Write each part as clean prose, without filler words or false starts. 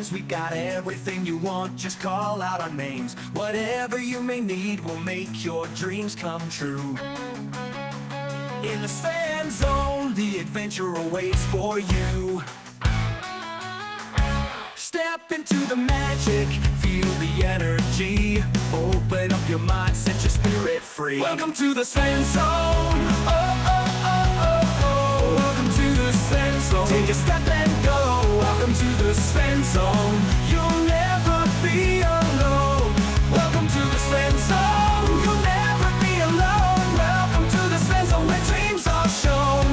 dreams. We got everything you want, just call out our names. Whatever you may need will make your dreams come true. In the Sven Zone, the adventure awaits for you. Step into the magic, feel the energy. Open up your mind, set your spirit free. Welcome to the Sven Zone. Oh, oh, oh, oh, oh. Welcome to the Sven Zone. Take a step and go. Welcome to the Sven Zone. You'll never be alone. Welcome to the Sven Zone. You'll never be alone. Welcome to the Sven Zone, where dreams are shown.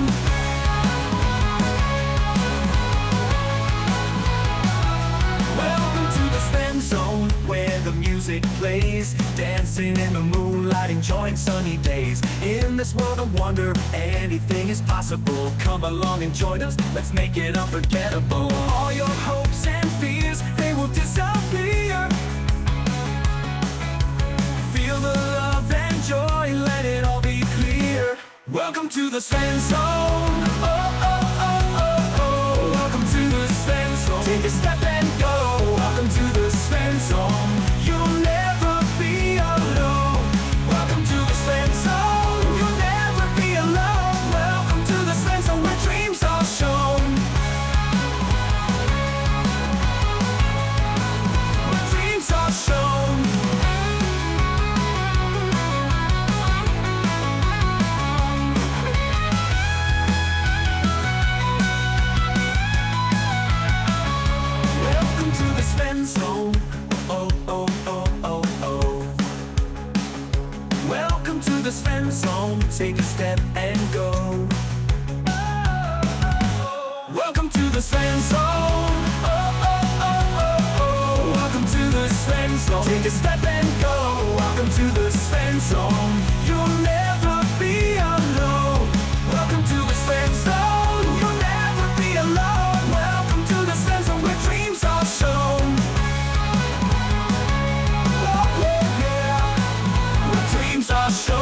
Welcome to the Sven Zone, where the music plays, dancing in the moonlight, enjoying sunny days. In this world of wonder, anything is possible. Come along and join us, let's make it unforgettable. All your hopes and fears, they will disappear. Feel the love and joy, let it all be clear. Welcome to the Sven Zone. Oh, oh, oh, oh, oh. Welcome to the Sven Zone. Take a step and go. Welcome to the Sven Zone. You'll never be alone. Welcome to the Sven Zone. You'll never be alone. Welcome to the Sven Zone, where dreams are shown. Where dreams are shown. Welcome to the Sven Zone. Oh, oh, oh, oh, oh. Welcome to the Sven Zone. Take a step and go. Welcome to the Sven Zone. Oh, oh, oh, oh, oh. Welcome to the Sven Zone. Take a step and go. Welcome to the Sven Zone. You'll never be alone. Welcome to the Sven Zone. You'll never be alone. Welcome to the Sven Zone, where dreams are shown. Oh, yeah, yeah. Where dreams are shown.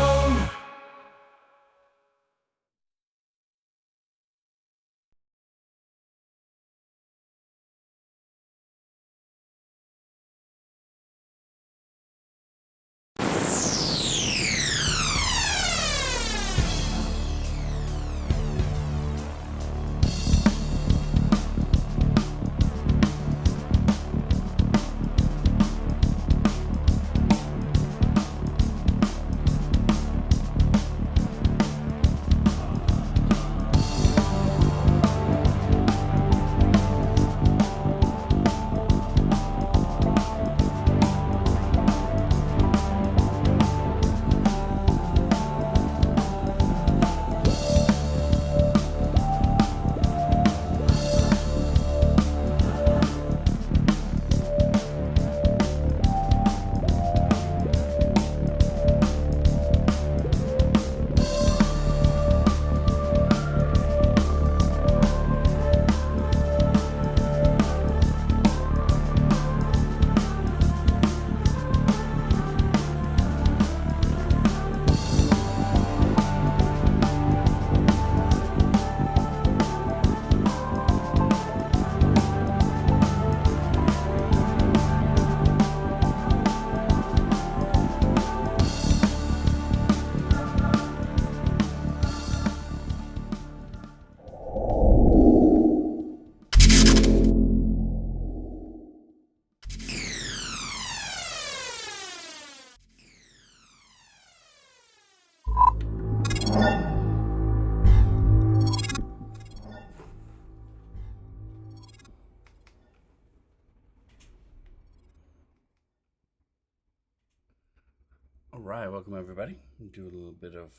All right, welcome everybody. Do a little bit of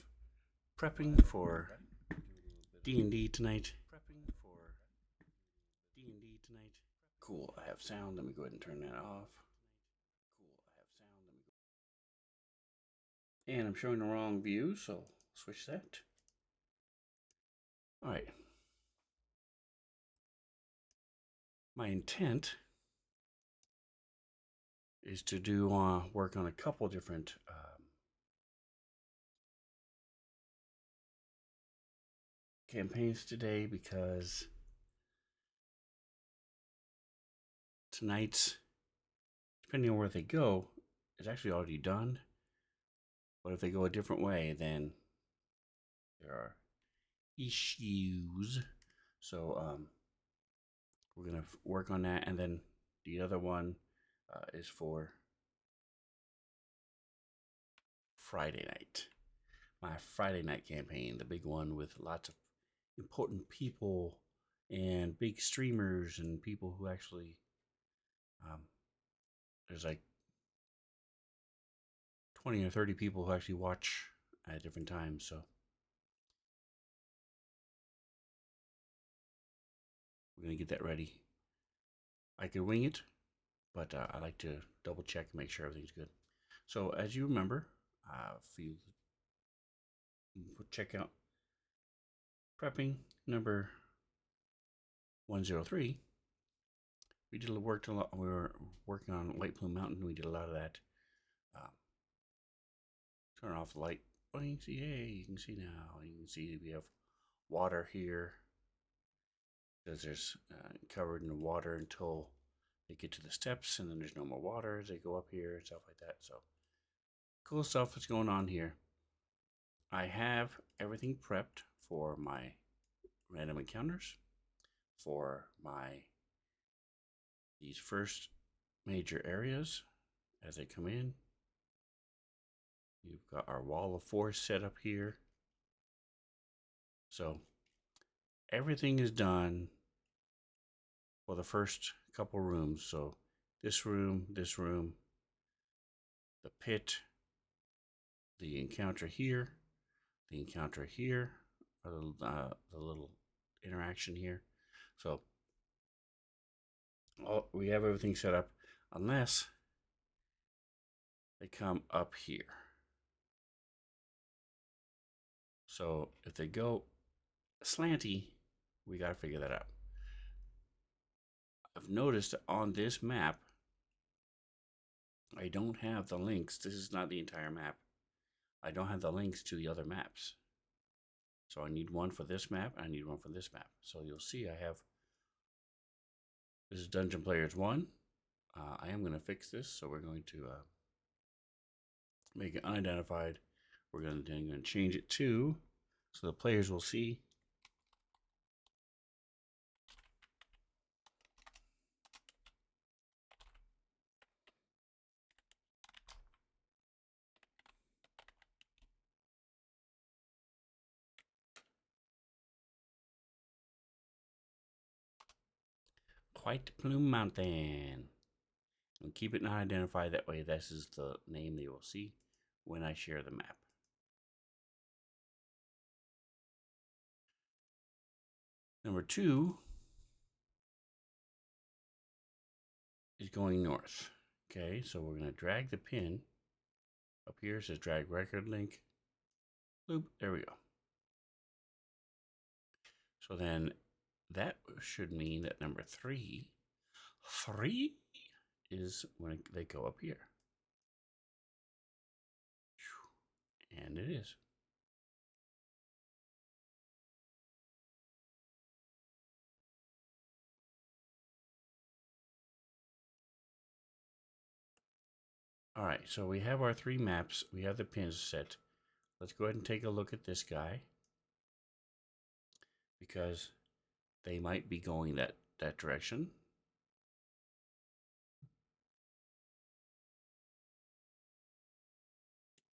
prepping for D&D tonight. Cool, I have sound. Let me go ahead and turn that off. And I'm showing the wrong view, so switch that. All right. My intent is to do work on a couple different campaigns today, because tonight's, depending on where they go, is actually already done. But if they go a different way, then there are issues. So we're gonna work on that, and then the other one is for Friday night. My Friday night campaign, the big one with lots of important people and big streamers and people who actually there's like 20 or 30 people who actually watch at different times. So we're gonna get that ready. I could wing it, but I like to double check and make sure everything's good. So as you remember, if you check out prepping number 103, we worked a lot. We were working on White Plume Mountain. We did a lot of that. Turn off the light. Oh, you can see. Hey, you can see now. You can see we have water here. Because there's covered in water until they get to the steps, and then there's no more water as they go up here and stuff like that. So cool stuff is going on here. I have everything prepped for my random encounters, for these first major areas as they come in. You've got our wall of force set up here. So everything is done for the first couple rooms. So this room, the pit, the encounter here, the little interaction here. So we have everything set up, unless they come up here. So if they go slanty, we got to figure that out. I've noticed on this map, I don't have the links. This is not the entire map. I don't have the links to the other maps. So I need one for this map, and I need one for this map. So you'll see I have, this is Dungeon Players 1. I am going to fix this, so we're going to make it unidentified. We're going to change it to, so the players will see. White Plume Mountain. And keep it not identified, that way this is the name they will see when I share the map. Number 2 is going north. Okay, so we're going to drag the pin up here. It says drag record link. Loop, there we go. So then that should mean that number 3 is when they go up here. And it is. All right, so we have our 3 maps. We have the pins set. Let's go ahead and take a look at this guy, because they might be going that direction.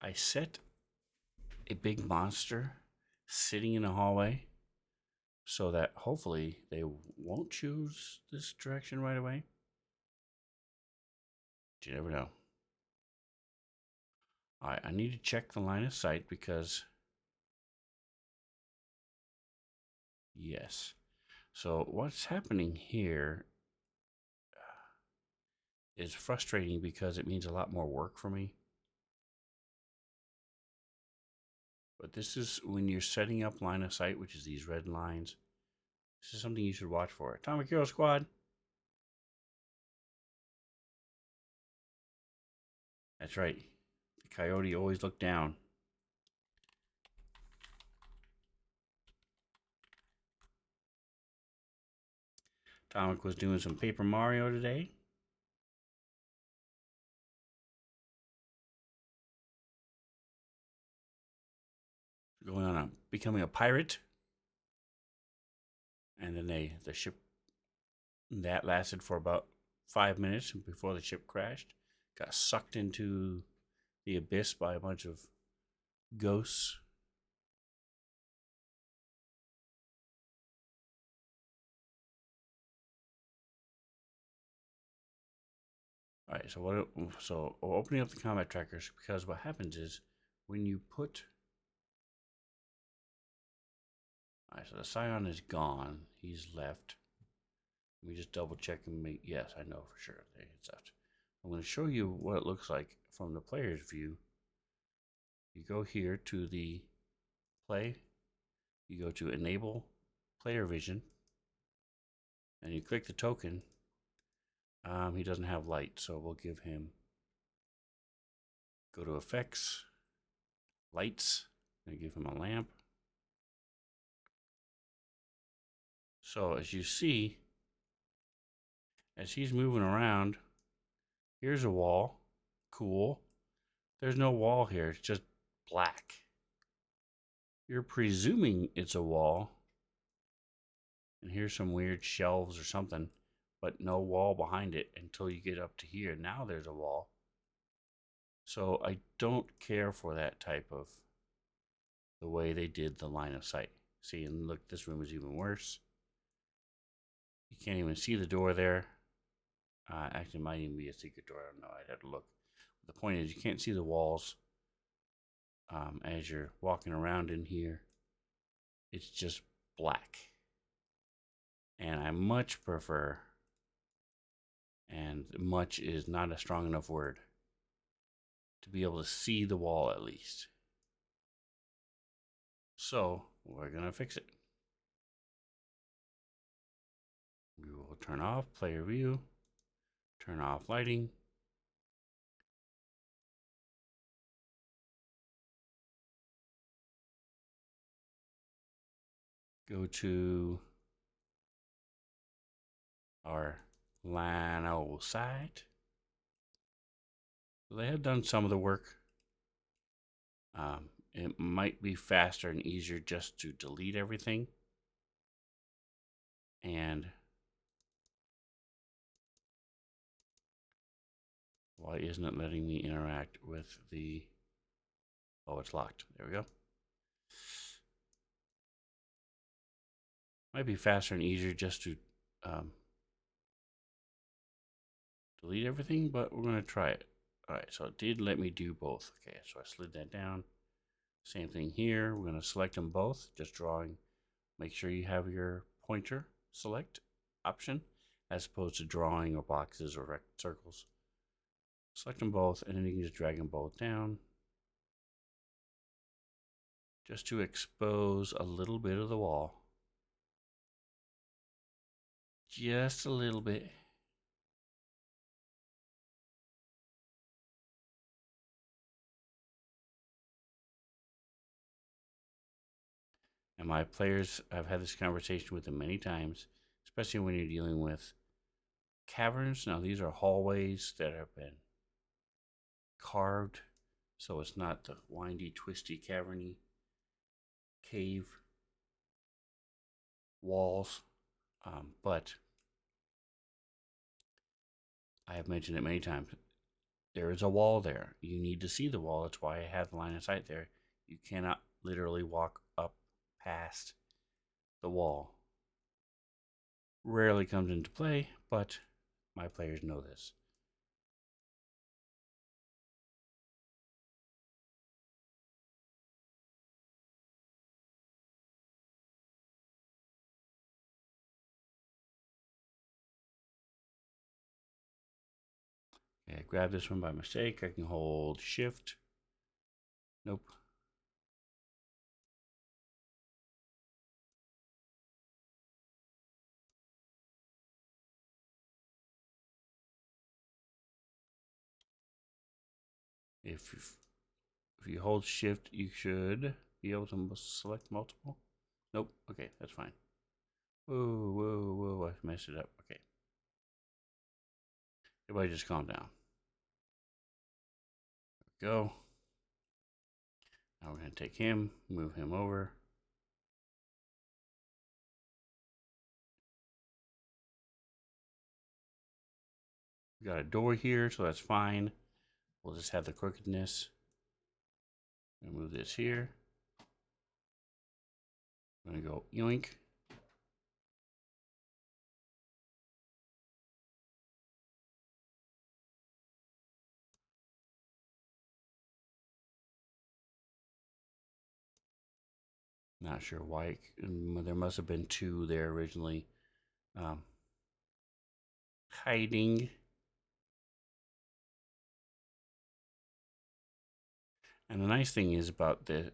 I set a big monster sitting in the hallway so that hopefully they won't choose this direction right away. But you never know. All right, I need to check the line of sight, because yes. So what's happening here is frustrating, because it means a lot more work for me. But this is when you're setting up line of sight, which is these red lines. This is something you should watch for. Atomic Hero Squad. That's right. The coyote always looked down. Atomic was doing some Paper Mario today. going on becoming a pirate. And then the ship that lasted for about 5 minutes before the ship crashed. Got sucked into the abyss by a bunch of ghosts. All right, so opening up the combat trackers, because what happens is when you put. All right, so the Scion is gone. He's left. Let me just double check and make. Yes, I know for sure it's left. I'm going to show you what it looks like from the player's view. You go here to the play. You go to enable player vision, and you click the token. He doesn't have light, so we'll give him. Go to effects, lights, and give him a lamp. So as you see, as he's moving around, here's a wall. Cool. There's no wall here. It's just black. You're presuming it's a wall. And here's some weird shelves or something, but no wall behind it until you get up to here. Now there's a wall. So I don't care for that type of the way they did the line of sight. See, and look, this room is even worse. You can't even see the door there. Actually, it might even be a secret door. I don't know. I'd have to look. The point is, you can't see the walls as you're walking around in here. It's just black. And I much prefer, and much is not a strong enough word, to be able to see the wall at least. So we're going to fix it. We will turn off player view, turn off lighting. Go to our Llano site. They have done some of the work. It might be faster and easier just to delete everything. And why isn't it letting me interact with the... Oh, it's locked. There we go. Might be faster and easier just to delete everything, but we're going to try it. All right, so it did let me do both. Okay, so I slid that down. Same thing here. We're going to select them both, just drawing. Make sure you have your pointer select option as opposed to drawing or boxes or circles. Select them both, and then you can just drag them both down just to expose a little bit of the wall. Just a little bit. And my players, I've had this conversation with them many times, especially when you're dealing with caverns. Now, these are hallways that have been carved, so it's not the windy, twisty, caverny cave walls. But I have mentioned it many times. There is a wall there. You need to see the wall. That's why I have the line of sight there. You cannot literally walk up past the wall. Rarely comes into play, but my players know this. Okay, I grabbed this one by mistake. I can hold shift. Nope. If you hold shift, you should be able to select multiple. Nope. Okay, that's fine. Whoa, I messed it up. Okay. Everybody just calm down. There we go. Now we're going to take him, move him over. We got a door here, so that's fine. We'll just have the crookedness. Move this here. I'm going to go yoink. Not sure why. There must have been two there originally. Hiding. And the nice thing is about this,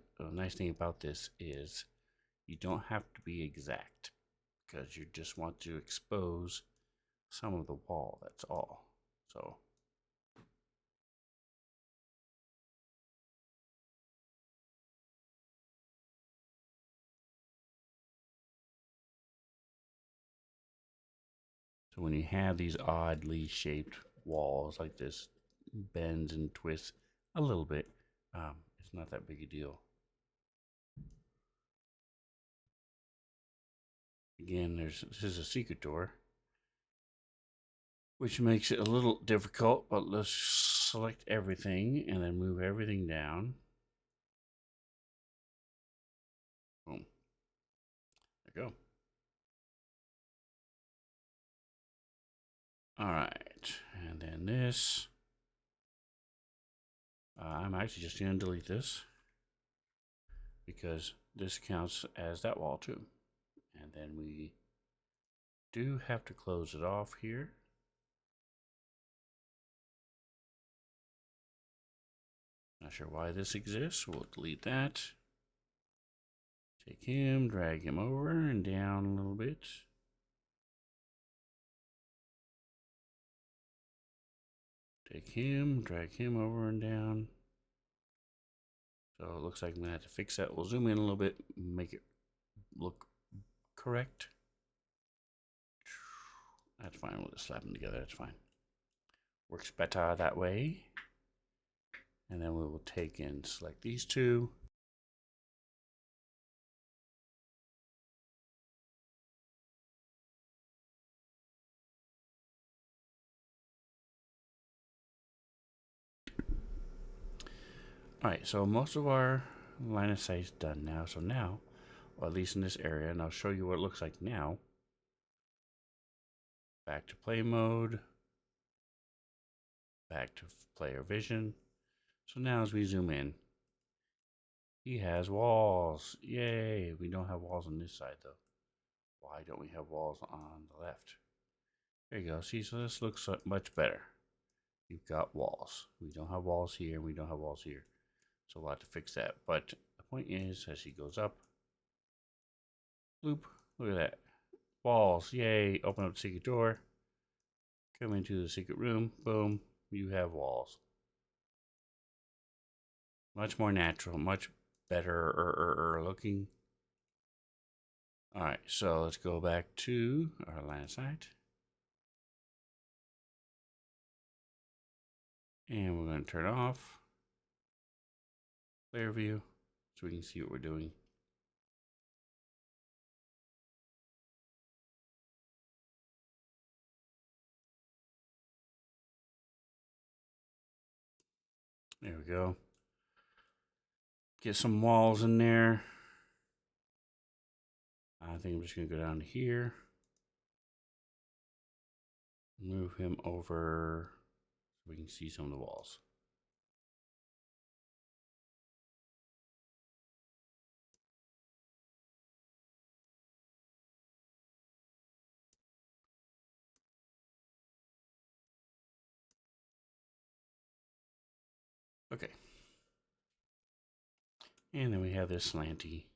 is you don't have to be exact, because you just want to expose some of the wall. That's all. So when you have these oddly shaped walls like this, bends and twists a little bit, it's not that big a deal. Again, this is a secret door, which makes it a little difficult, but let's select everything and then move everything down. Boom. There we go. All right, and then this. I'm actually just going to delete this, because this counts as that wall too. And then we do have to close it off here. Not sure why this exists. We'll delete that. Take him, drag him over and down a little bit. Take him, drag him over and down. So it looks like I'm gonna have to fix that. We'll zoom in a little bit, make it look correct. That's fine. We'll just slap them together. That's fine. Works better that way. And then we will take and select these two. All right, so most of our line of sight is done now. So now, or at least in this area, and I'll show you what it looks like now. Back to play mode. Back to player vision. So now as we zoom in, he has walls. Yay! We don't have walls on this side though. Why don't we have walls on the left? There you go. See, so this looks much better. You've got walls. We don't have walls here. We don't have walls here. So we'll have to fix that. But the point is, as he goes up, loop, look at that. Walls, yay. Open up the secret door. Come into the secret room. Boom. You have walls. Much more natural, much better looking. All right, so let's go back to our line of sight. And we're going to turn off player view so we can see what we're doing. There we go. Get some walls in there. I think I'm just going to go down to here. Move him over so we can see some of the walls. Okay. And then we have this slanty.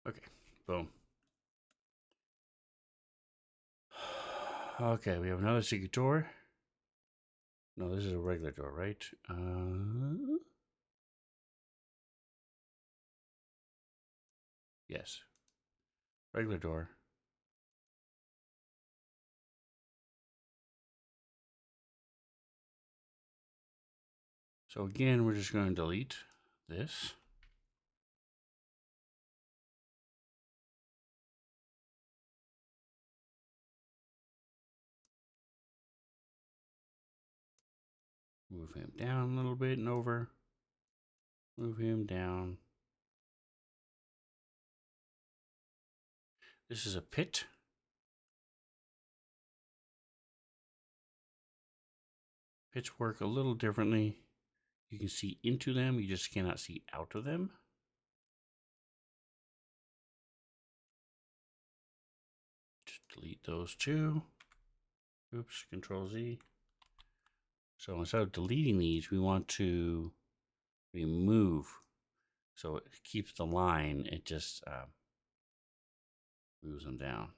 Okay, boom. Okay, we have another secret door. No, this is a regular door, right? Yes. Regular door. So again, we're just going to delete this. Move him down a little bit and over. Move him down. This is a pit. Pits work a little differently. You can see into them, you just cannot see out of them. Just delete those two. Oops, Control Z. So instead of deleting these, we want to remove. So it keeps the line, it just moves them down.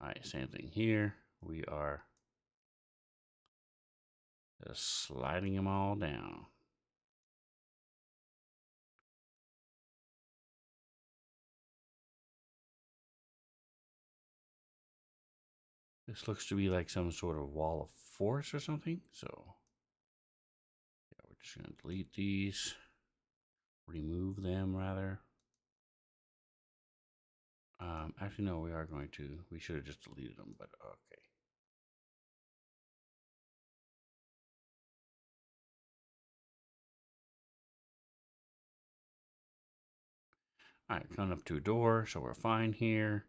All right, same thing here. We are just sliding them all down. This looks to be like some sort of wall of force or something. So yeah, we're just going to delete these, remove them rather. Actually, no, we are going to. We should have just deleted them, but okay. All right, coming up to a door, so we're fine here.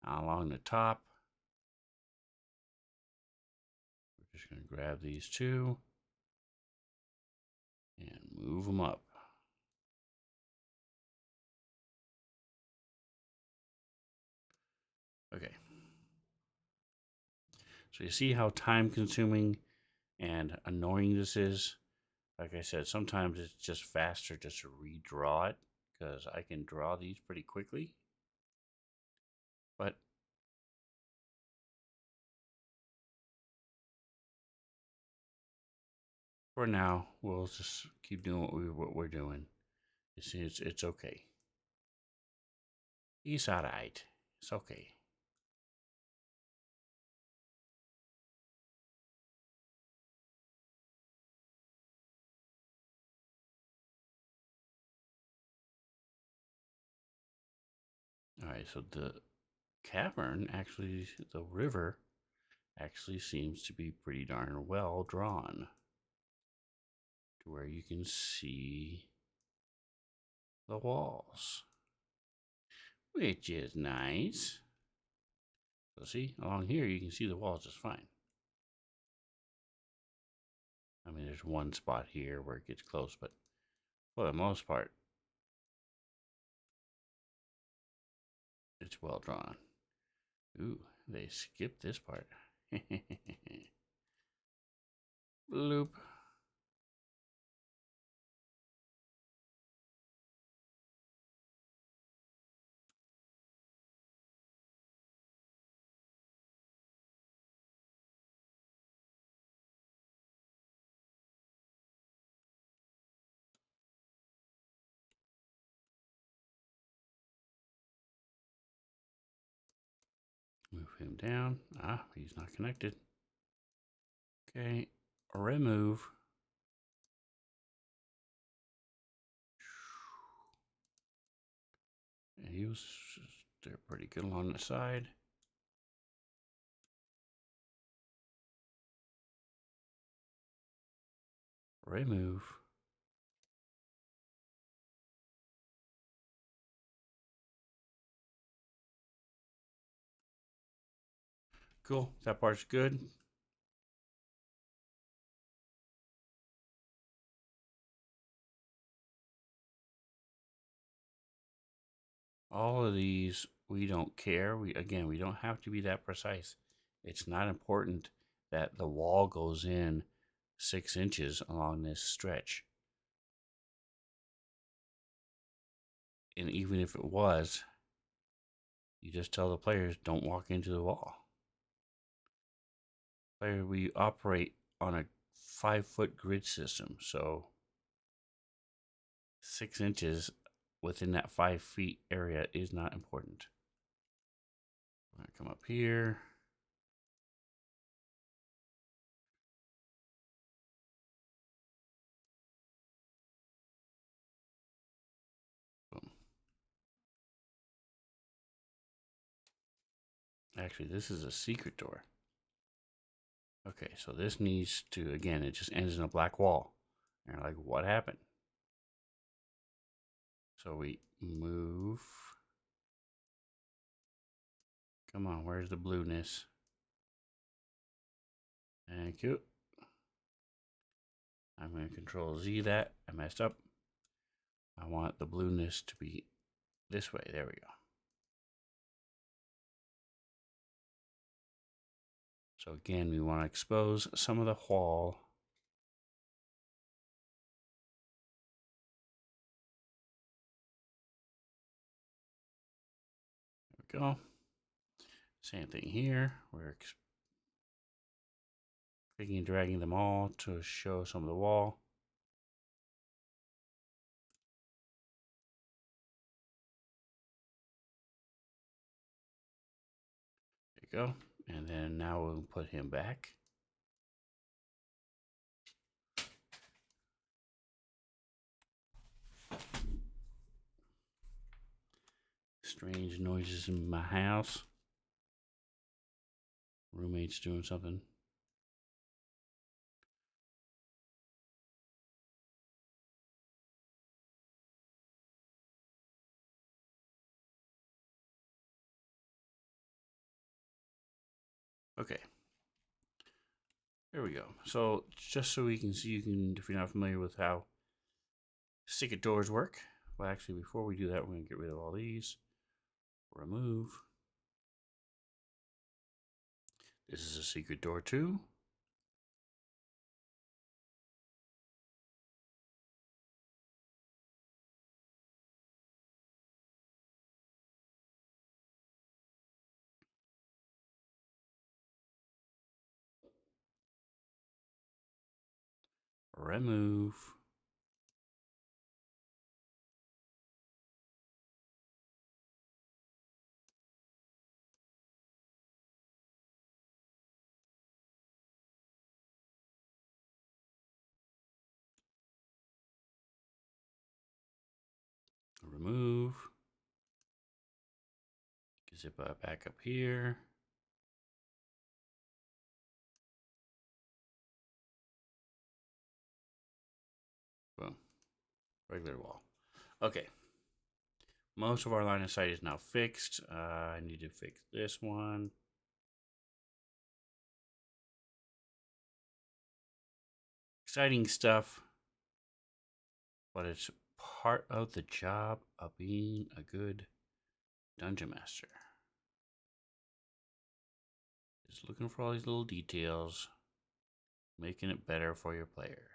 Along the top, we're just going to grab these two and move them up. Okay. So you see how time consuming and annoying this is? Like I said, sometimes it's just faster just to redraw it because I can draw these pretty quickly. But for now, we'll just keep doing what we're doing. You see, it's okay. It's all right. It's okay. All right, so the cavern, actually, the river, actually seems to be pretty darn well drawn to where you can see the walls, which is nice. So see, along here you can see the walls just fine. I mean, there's one spot here where it gets close, but for the most part, it's well drawn. Ooh, they skipped this part. Bloop. Move him down. Ah, he's not connected. Okay, remove. And he was, they're pretty good along the side. Remove. Cool, that part's good. All of these, we don't care. We don't have to be that precise. It's not important that the wall goes in 6 inches along this stretch. And even if it was, you just tell the players don't walk into the wall. We operate on a 5-foot grid system, so 6 inches within that 5 feet area is not important. I'm gonna come up here. Actually, this is a secret door. Okay, so this needs to, again, it just ends in a black wall. And you're like, what happened? So we move. Come on, where's the blueness? Thank you. I'm going to control Z that. I messed up. I want the blueness to be this way. There we go. So again, we want to expose some of the wall. There we go. Same thing here. We're clicking and dragging them all to show some of the wall. There you go. And then now we'll put him back. Strange noises in my house. Roommate's doing something. Okay. There we go. So just so we can see, if you're not familiar with how secret doors work. Well, actually, before we do that, we're going to get rid of all these. Remove. This is a secret door too. Remove. Remove. Zip back up here. Boom. Regular wall. Okay. Most of our line of sight is now fixed. I need to fix this one. Exciting stuff. But it's part of the job of being a good dungeon master. Just looking for all these little details, making it better for your players.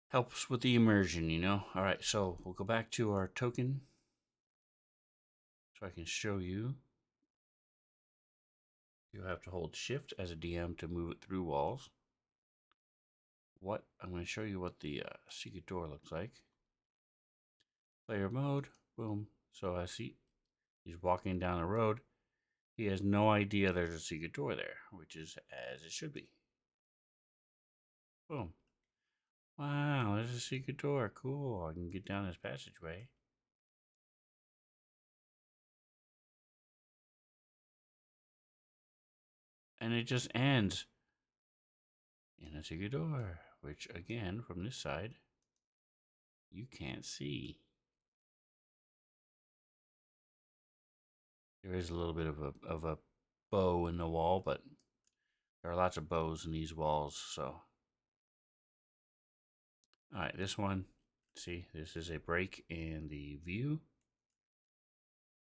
Helps with the immersion, you know? All right, so we'll go back to our token so I can show you. You have to hold shift as a DM to move it through walls. I'm going to show you what the secret door looks like. Player mode, boom. So I see he's walking down the road. He has no idea there's a secret door there, which is as it should be. Boom. Wow, there's a secret door. Cool. I can get down this passageway. And it just ends in a secret door, which again, from this side, you can't see. There is a little bit of a bow in the wall, but there are lots of bows in these walls, so. All right, this one, see, this is a break in the view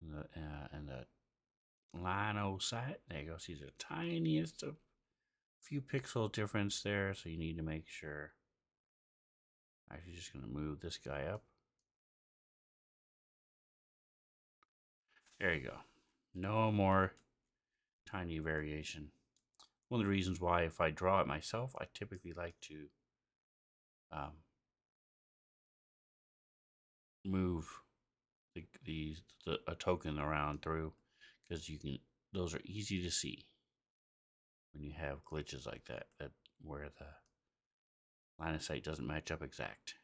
and the line of sight. There you go. See the tiniest of few pixel difference there, so you need to make sure. Actually, just going to move this guy up. There you go. No more tiny variation. One of the reasons why, if I draw it myself, I typically like to move a token around through, because those are easy to see when you have glitches like that where the line of sight doesn't match up exact.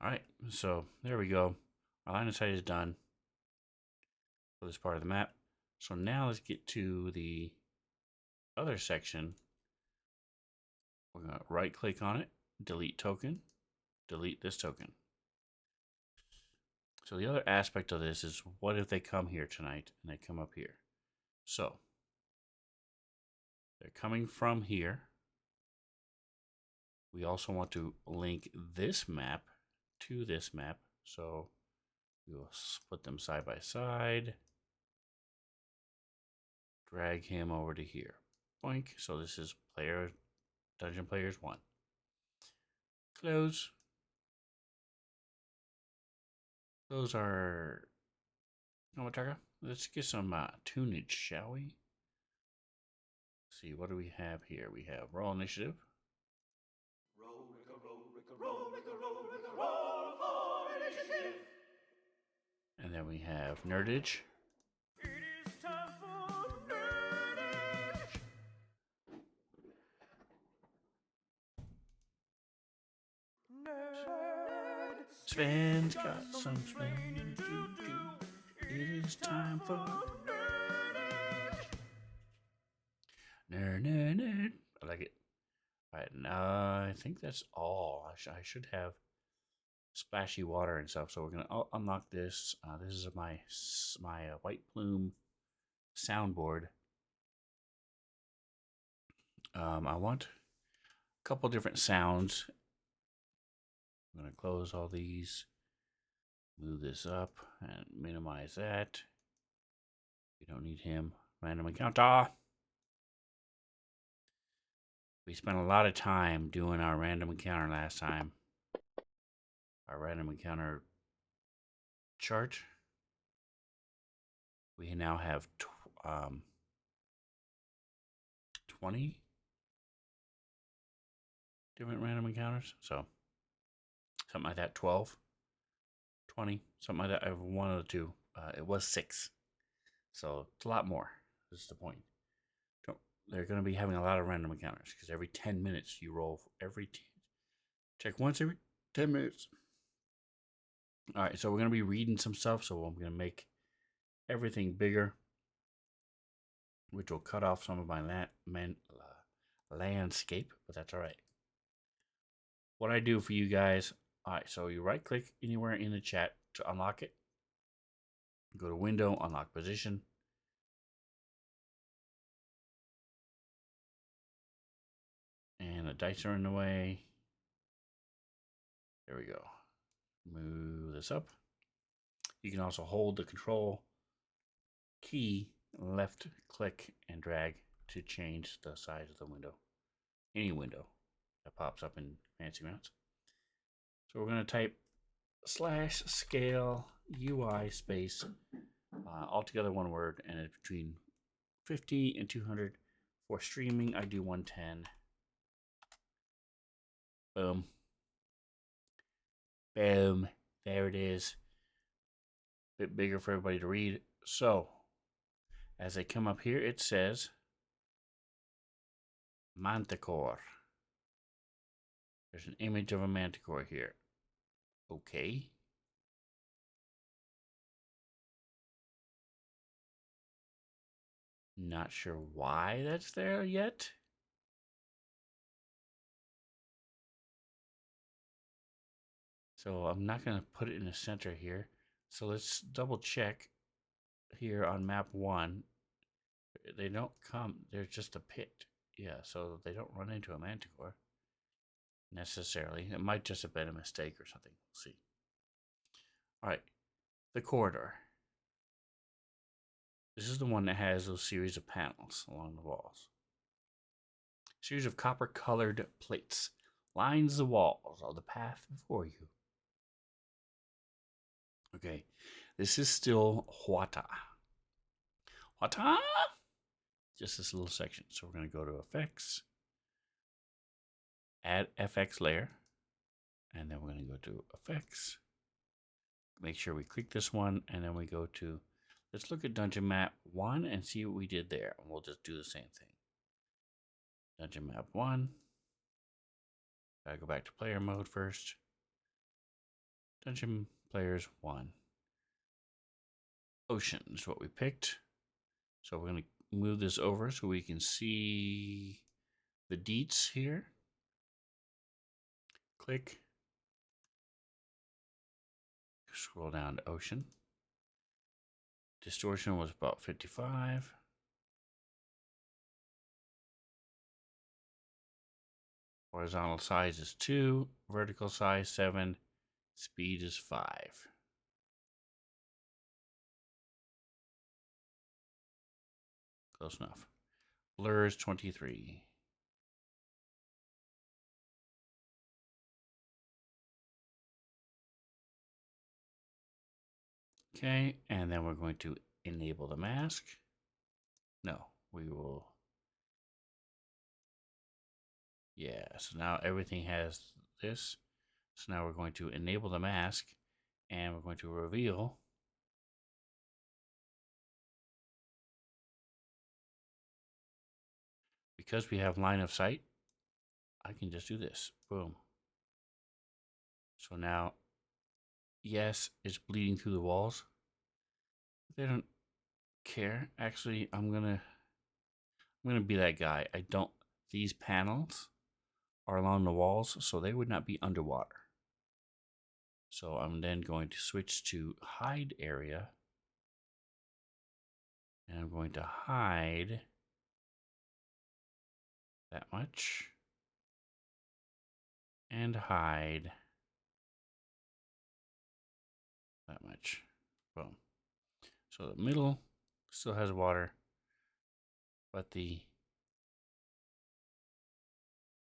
Alright, so there we go. Our line of sight is done for this part of the map. So now let's get to the other section. We're going to right click on it, delete token, delete this token. So the other aspect of this is, what if they come here tonight and they come up here? So they're coming from here. We also want to link this map to this map. So we'll put them side by side. Drag him over to here. Boink. So this is Dungeon Players 1. Close. Those are Nomataka. Let's get some tunage, shall we? Let's see, what do we have here? We have roll initiative. Roll, for initiative. And then we have nerdage. It is time for nerdage. Nerd. Sven's got some explaining to do. It is time for nerd, nerd, nerd. I like it. All right, now I think that's all. I should have splashy water and stuff. So we're gonna unlock this. This is my White Plume soundboard. I want a couple different sounds. I'm gonna close all these, move this up, and minimize that. We don't need him. Random encounter. We spent a lot of time doing our random encounter last time. Our random encounter chart. We now have 20 different random encounters. So something like that. 12, 20, something like that. I have one of the two. It was 6. So it's a lot more. This is the point. They're going to be having a lot of random encounters because every 10 minutes you roll. Check once every 10 minutes. All right, so we're going to be reading some stuff. So I'm going to make everything bigger, which will cut off some of my landscape, but that's all right. What I do for you guys, all right, so you right click anywhere in the chat to unlock it. Go to window, unlock position. And the dice are in the way. There we go. Move this up. You can also hold the control key, left click, and drag to change the size of the window. Any window that pops up in Fancy Mounts. So we're going to type /scale UI space, altogether one word, and it's between 50 and 200. For streaming, I do 110. Boom. Boom. There it is. A bit bigger for everybody to read. So, as I come up here, it says Manticore. There's an image of a manticore here. Okay. Not sure why that's there yet. So I'm not going to put it in the center here. So let's double check here on map 1. They don't come. They're just a pit. Yeah, so they don't run into a manticore necessarily. It might just have been a mistake or something. We'll see. All right. The corridor. This is the one that has those series of panels along the walls. A series of copper-colored plates lines the walls of the path before you. Okay, this is still Huata. Huata? Just this little section. So we're going to go to Effects, add FX layer, and then we're going to go to Effects. Make sure we click this one, and then we go to, let's look at Dungeon Map 1 and see what we did there. And we'll just do the same thing. Dungeon Map 1. Gotta go back to player mode first. Dungeon players 1. Ocean is what we picked. So we're going to move this over so we can see the deets here. Click. Scroll down to ocean. Distortion was about 55. Horizontal size is 2. Vertical size 7. Speed is 5. Close enough. Blur is 23. Okay, and then we're going to enable the mask. No, we will. Yeah, so now everything has this. So now we're going to enable the mask and we're going to reveal. Because we have line of sight, I can just do this. Boom. So now, yes, it's bleeding through the walls. They don't care. Actually, I'm gonna be that guy. I don't. These panels are along the walls, so they would not be underwater. So I'm then going to switch to hide area, and I'm going to hide that much, and hide that much. Boom. So the middle still has water, but the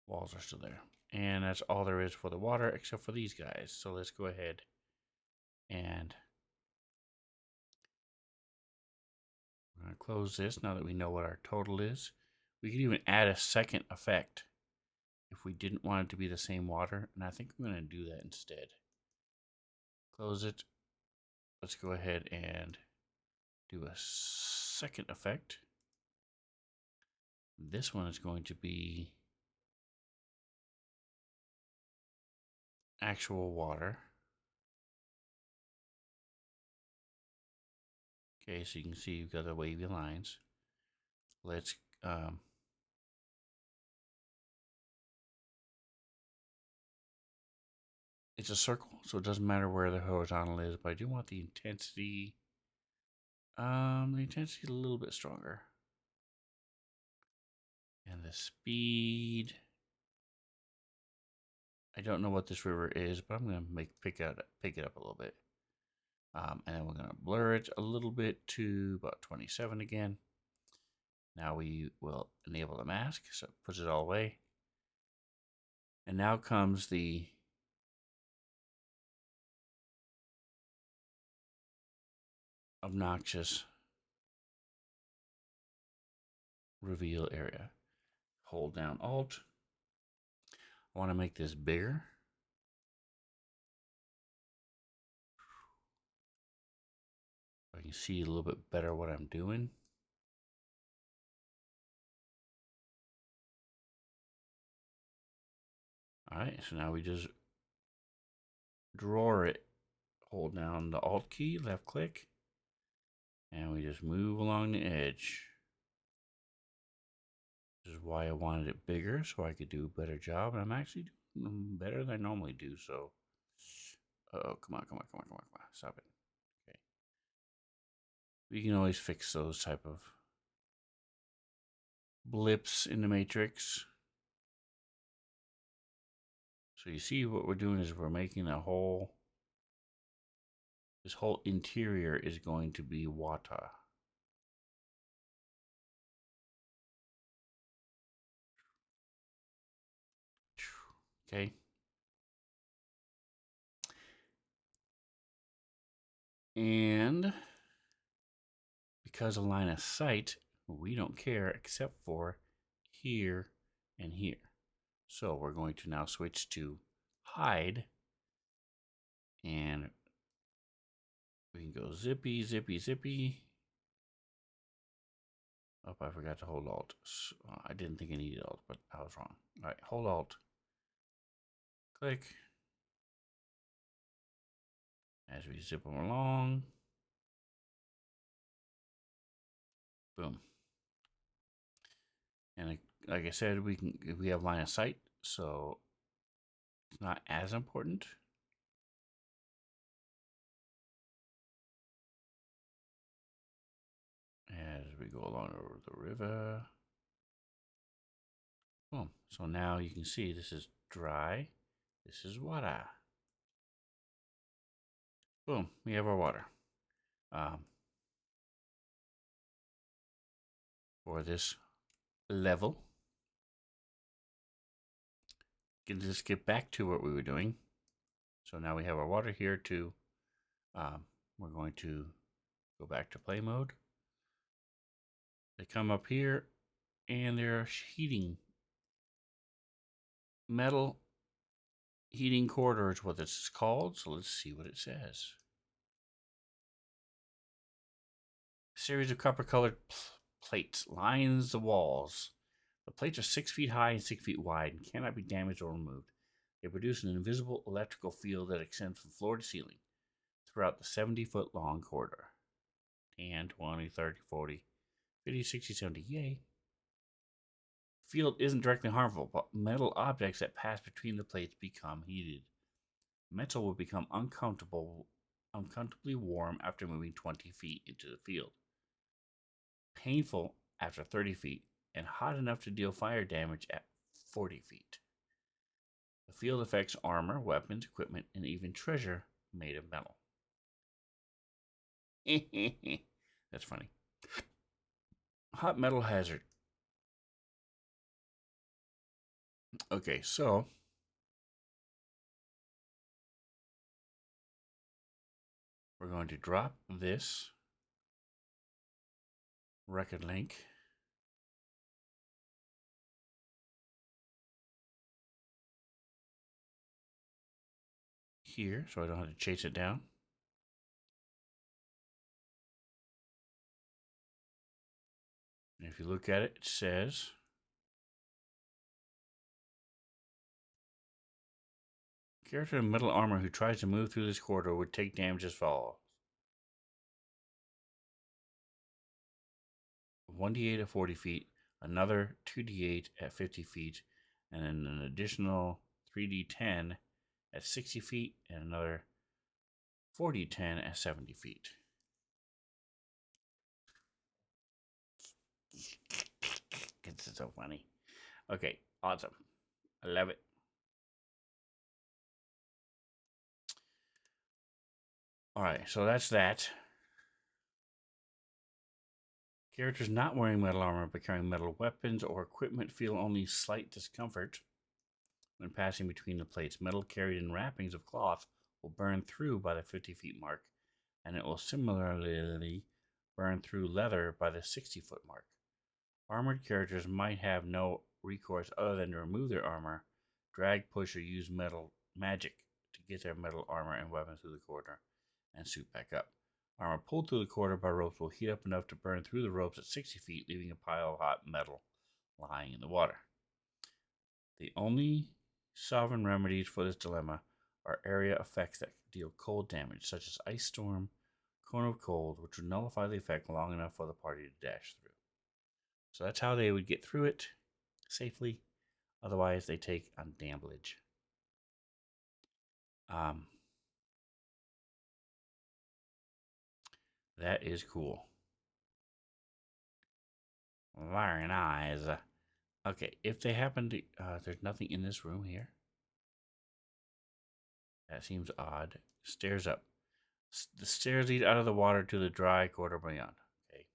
walls are still there. And that's all there is for the water except for these guys. So let's go ahead and we're going to close this now that we know what our total is. We could even add a second effect if we didn't want it to be the same water. And I think I'm going to do that instead. Close it. Let's go ahead and do a second effect. This one is going to be actual water. Okay, so you can see you've got the wavy lines. Let's it's a circle, so it doesn't matter where the horizontal is, but I do want the intensity a little bit stronger. And the speed, I don't know what this river is, but I'm gonna pick it up a little bit. And then we're gonna blur it a little bit to about 27 again. Now we will enable the mask, so it puts it all away. And now comes the obnoxious reveal area. Hold down Alt. I want to make this bigger. I can see a little bit better what I'm doing. All right, so now we just draw it. Hold down the Alt key, left click, and we just move along the edge. This is why I wanted it bigger, so I could do a better job. And I'm actually doing better than I normally do, so. Oh, come on. Stop it. Okay. We can always fix those type of blips in the matrix. So you see what we're doing is we're making this whole interior is going to be water. Okay. And because of line of sight, we don't care except for here and here. So we're going to now switch to hide. And we can go zippy, zippy, zippy. Oh, I forgot to hold Alt. I didn't think I needed Alt, but I was wrong. All right, hold Alt. Click. as we zip them along. Boom. And like I said, we have line of sight, so it's not as important. As we go along over the river. Boom. So now you can see this is dry. This is water. Boom. We have our water. For this level. Can just get back to what we were doing. So now we have our water here too. We're going to go back to play mode. They come up here and they're heating. Metal heating corridor is what this is called. So let's see what it says. A series of copper colored plates lines the walls. The plates are 6 feet high and 6 feet wide and cannot be damaged or removed. They produce an invisible electrical field that extends from floor to ceiling throughout the 70-foot long corridor. 10, 20, 30, 40, 50, 60, 70, yay. Field isn't directly harmful, but metal objects that pass between the plates become heated. Metal will become uncomfortably warm after moving 20 feet into the field. Painful after 30 feet, and hot enough to deal fire damage at 40 feet. The field affects armor, weapons, equipment, and even treasure made of metal. That's funny. Hot metal hazard. Okay, so we're going to drop this record link here so I don't have to chase it down. And if you look at it, it says character in metal armor who tries to move through this corridor would take damage as follows. 1d8 at 40 feet, another 2d8 at 50 feet, and then an additional 3d10 at 60 feet, and another 4d10 at 70 feet. This is so funny. Okay, awesome. I love it. Alright, so that's that. Characters not wearing metal armor but carrying metal weapons or equipment feel only slight discomfort when passing between the plates. Metal carried in wrappings of cloth will burn through by the 50 feet mark, and it will similarly burn through leather by the 60-foot mark. Armored characters might have no recourse other than to remove their armor, drag, push, or use metal magic to get their metal armor and weapons through the corridor and suit back up. Armor pulled through the corridor by ropes will heat up enough to burn through the ropes at 60 feet, leaving a pile of hot metal lying in the water. The only sovereign remedies for this dilemma are area effects that deal cold damage, such as Ice Storm, Cone of Cold, which would nullify the effect long enough for the party to dash through. So that's how they would get through it safely. Otherwise, they take on damage. That is cool. Very nice. Okay, if they happen to... there's nothing in this room here. That seems odd. Stairs up. The stairs lead out of the water to the dry corridor beyond. Okay.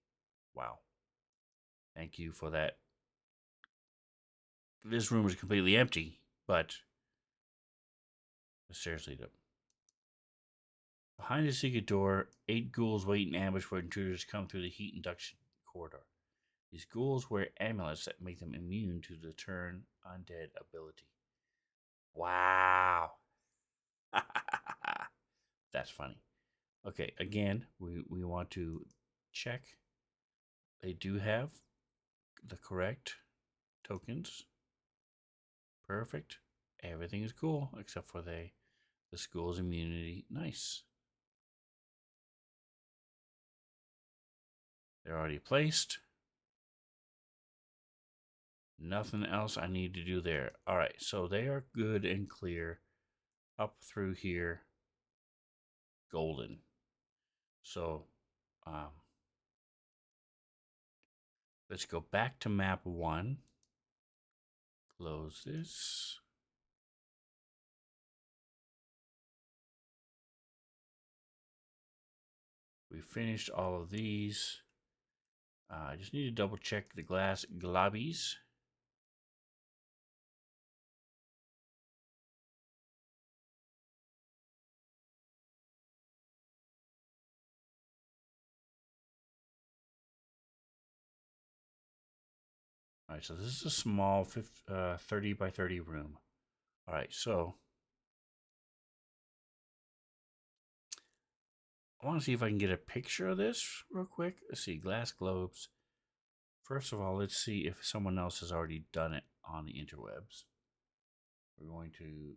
Wow. Thank you for that. This room is completely empty, but the stairs lead up. Behind the secret door, 8 ghouls wait in ambush for intruders to come through the heat induction corridor. These ghouls wear amulets that make them immune to the turn undead ability. Wow. That's funny. Okay, again, we want to check. They do have the correct tokens. Perfect. Everything is cool except for the school's immunity. Nice. They're already placed. Nothing else I need to do there. All right, so they are good and clear up through here. Golden. So let's go back to map 1. Close this. We finished all of these. I just need to double check the glass globbies. All right, so this is a small 30 by 30 room. All right, so I want to see if I can get a picture of this real quick. Let's see, glass globes. First of all, let's see if someone else has already done it on the interwebs. We're going to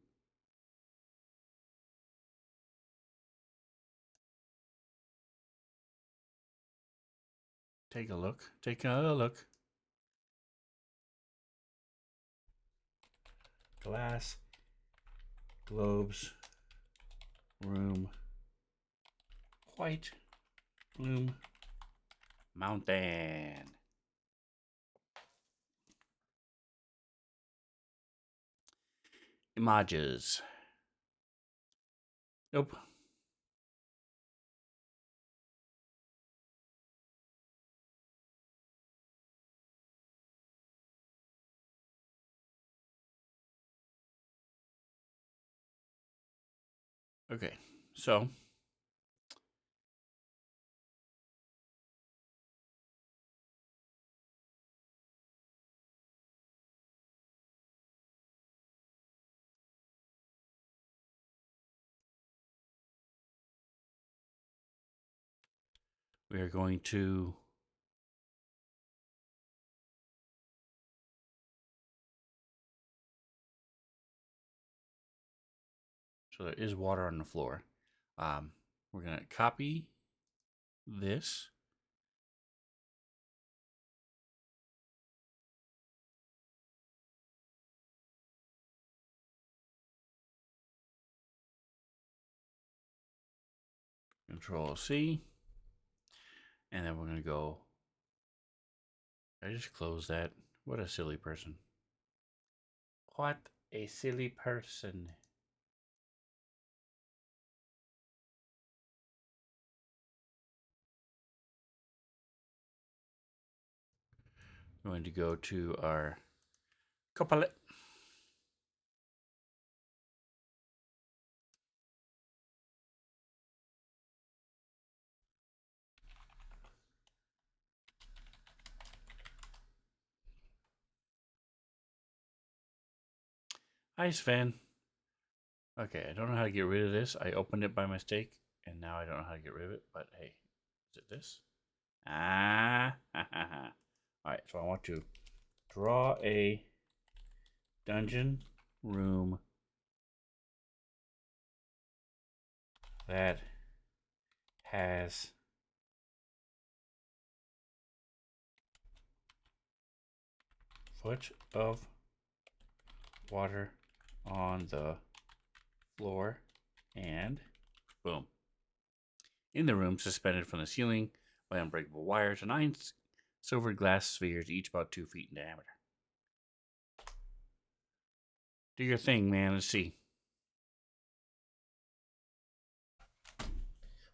take a look. Take a look. Glass globes room white bloom mountain. Images. Nope. Okay, so we are going to so there is water on the floor. We're going to copy this. Control C. And then we're going to go. I just closed that. What a silly person. What a silly person. We're going to go to our Copilot. Hi, Sven. Okay, I don't know how to get rid of this. I opened it by mistake, and now I don't know how to get rid of it. But hey, is it this? Ah, all right. So I want to draw a dungeon room that has foot of water on the floor and boom. In the room, suspended from the ceiling by unbreakable wires, are 9 silver glass spheres, each about 2 feet in diameter. Do your thing, man. Let's see.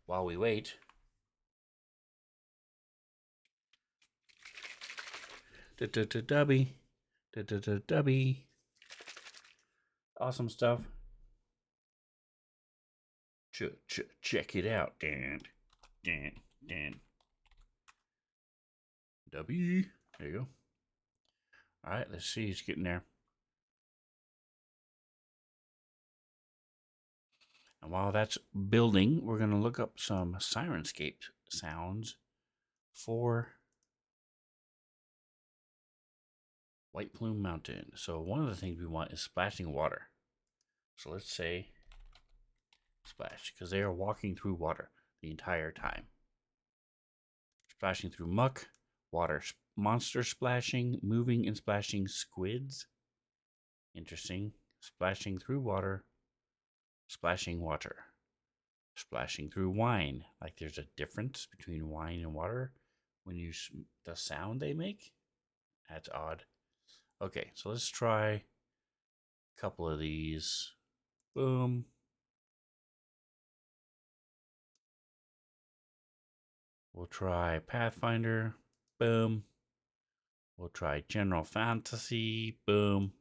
While we wait, Dubby. Awesome stuff. Check it out, Dan. W. There you go. All right, let's see. He's getting there. And while that's building, we're going to look up some Syrinscape sounds for White Plume Mountain. So one of the things we want is splashing water. So let's say splash, because they are walking through water the entire time. Splashing through muck. Water monster splashing, moving and splashing squids. Interesting. Splashing through water. Splashing water. Splashing through wine. Like there's a difference between wine and water when you the sound they make. That's odd. Okay, so let's try a couple of these. Boom. We'll try Pathfinder. Boom. We'll try General Fantasy. Boom.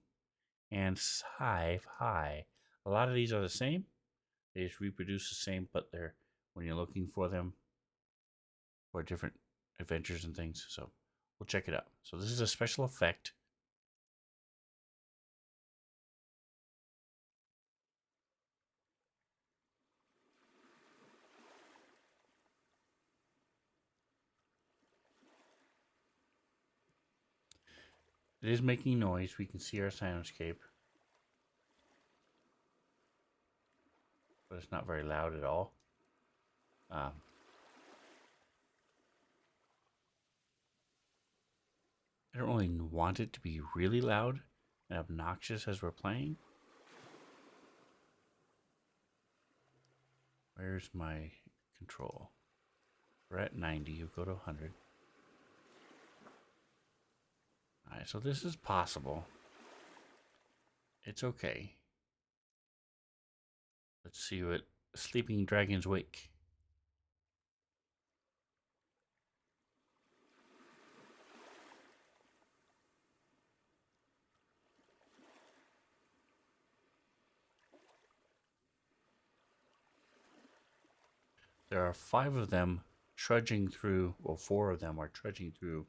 And Sci-Fi. A lot of these are the same. They just reproduce the same, but they're when you're looking for them for different adventures and things. So we'll check it out. So this is a special effect. It is making noise. We can see our soundscape. But it's not very loud at all. I don't really want it to be really loud and obnoxious as we're playing. Where's my control? We're at 90. You go to 100. Alright, so this is possible. It's okay. Let's see what Sleeping Dragons Wake. There are 5 of them trudging through, well, 4 of them are trudging through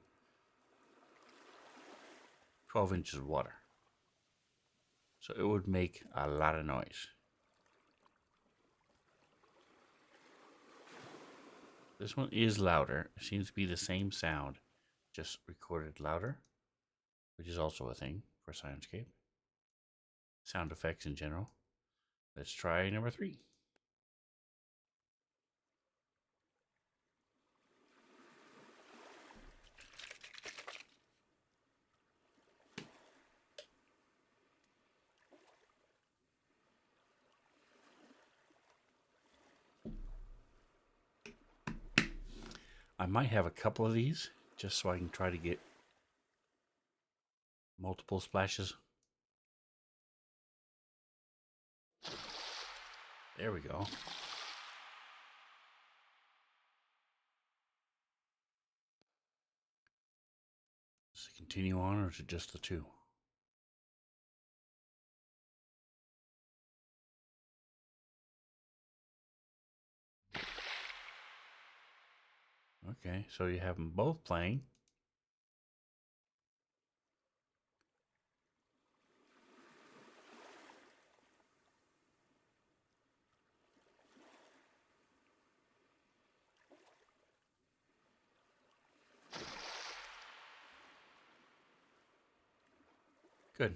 12 inches of water. So it would make a lot of noise. This one is louder. It seems to be the same sound, just recorded louder, which is also a thing for Soundscape. Sound effects in general. Let's try number 3. I might have a couple of these just so I can try to get multiple splashes. There we go. Does it continue on, or is it just the 2? Okay, so you have them both playing. Good.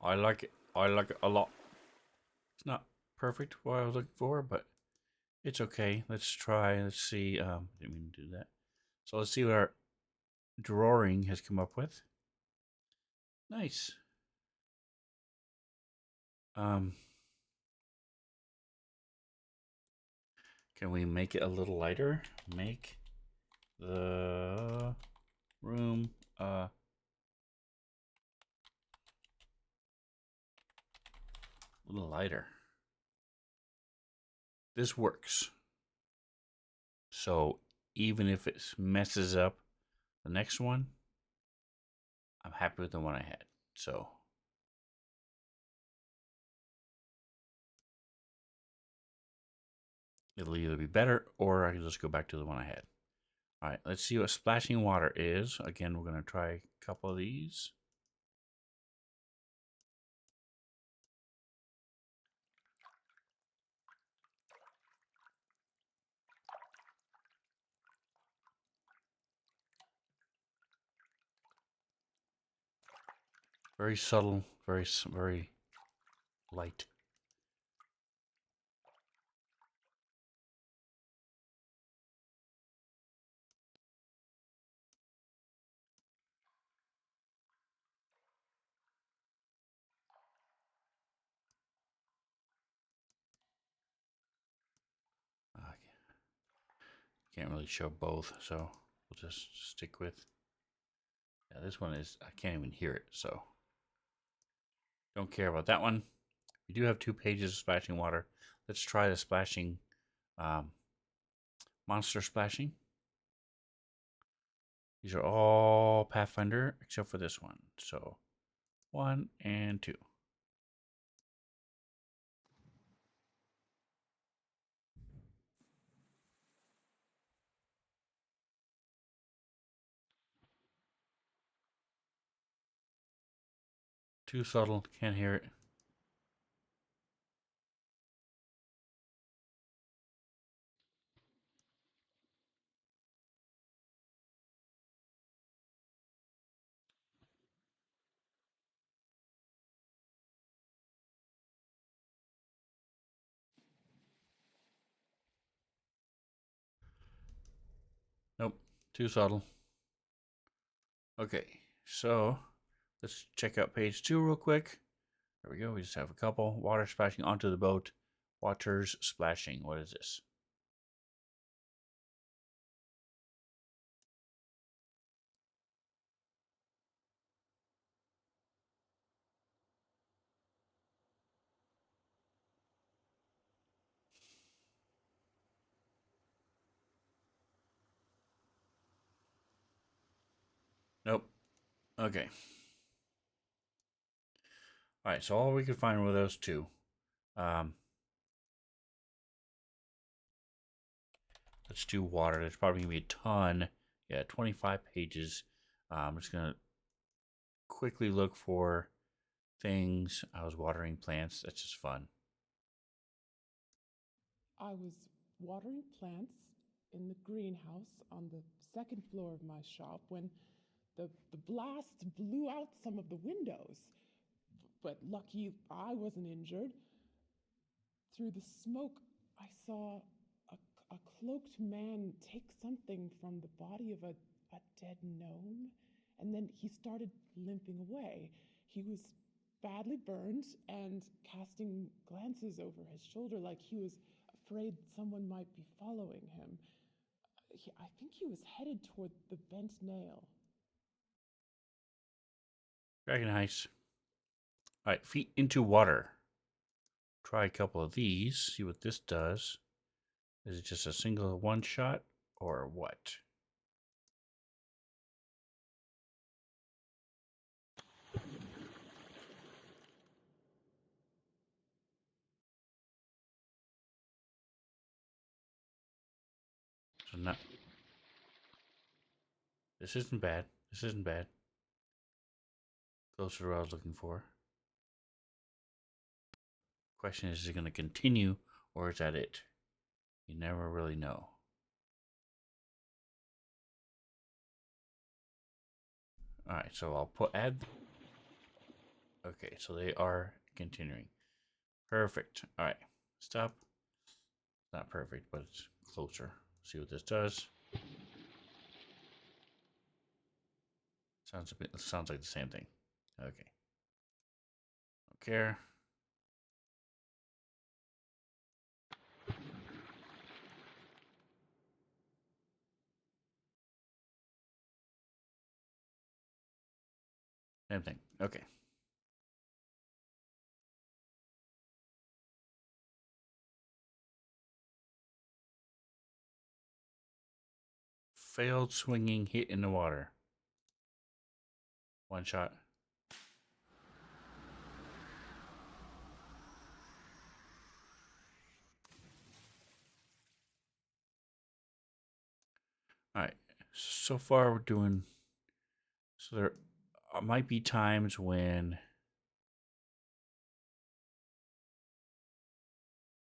I like it. I like it a lot. It's not perfect what I was looking for, but it's okay. Let's try. Let's see. Didn't mean to do that. So let's see what our drawing has come up with. Nice. Can we make it a little lighter? Make the room a little lighter. This works. So even if it messes up the next one, I'm happy with the one I had. So it'll either be better or I can just go back to the one I had. All right, let's see what splashing water is. Again, we're going to try a couple of these. Very subtle, very light. Can't really show both, so we'll just stick with. Yeah, this one is, I can't even hear it, so don't care about that one. We do have 2 pages of splashing water. Let's try the splashing, monster splashing. These are all Pathfinder except for this one. So 1 and 2. Too subtle, can't hear it. Nope, too subtle. Okay, so let's check out page 2 real quick. There we go, we just have a couple. Water splashing onto the boat. Waters splashing. What is this? Nope. Okay. Alright, so all we could find were those 2. Let's do water. There's probably going to be a ton. Yeah, 25 pages. I'm just going to quickly look for things. I was watering plants. That's just fun. I was watering plants in the greenhouse on the second floor of my shop when the blast blew out some of the windows. But lucky I wasn't injured. Through the smoke, I saw a cloaked man take something from the body of a dead gnome, and then he started limping away. He was badly burned and casting glances over his shoulder like he was afraid someone might be following him. I think he was headed toward the bent nail. Dragon Heist. Alright, feet into water. Try a couple of these. See what this does. Is it just a single one shot or what? So not. This isn't bad. This isn't bad. Closer to what I was looking for. Question is it going to continue or is that it? You never really know. Alright, so I'll add. Okay, so they are continuing. Perfect. Alright, stop. Not perfect, but it's closer. See what this does. Sounds like the same thing. Okay. Don't care. Same thing. Okay. Failed swinging hit in the water. One shot. Alright. So far we're doing. So there might be times when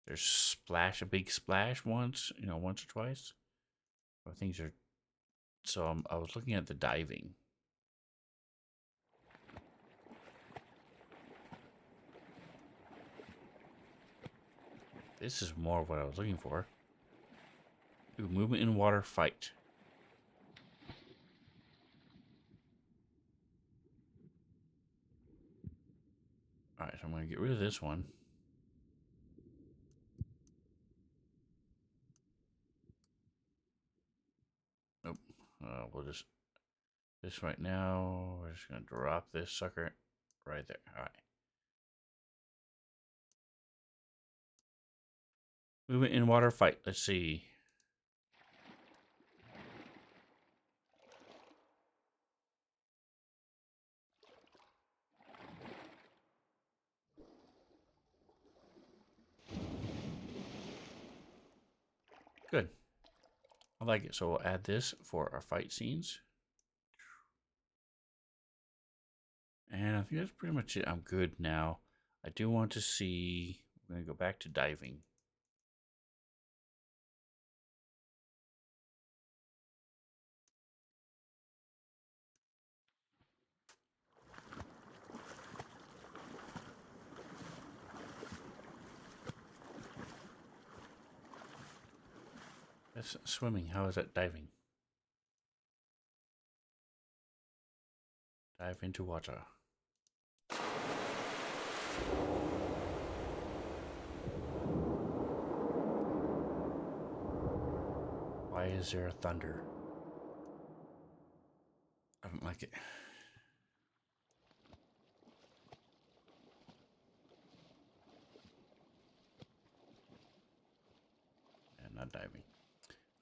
there's a big splash once or twice. Or things are. So I was looking at the diving. This is more of what I was looking for. Ooh, movement in water, fight. Alright, so I'm going to get rid of this one. this right now. We're just going to drop this sucker right there. All right. Movement in water fight. Let's see. Good. I like it. So we'll add this for our fight scenes. And I think that's pretty much it. I'm good now. I do want to see. I'm going to go back to diving. That's swimming. How is that diving? Dive into water. Why is there a thunder? I don't like it. And not diving.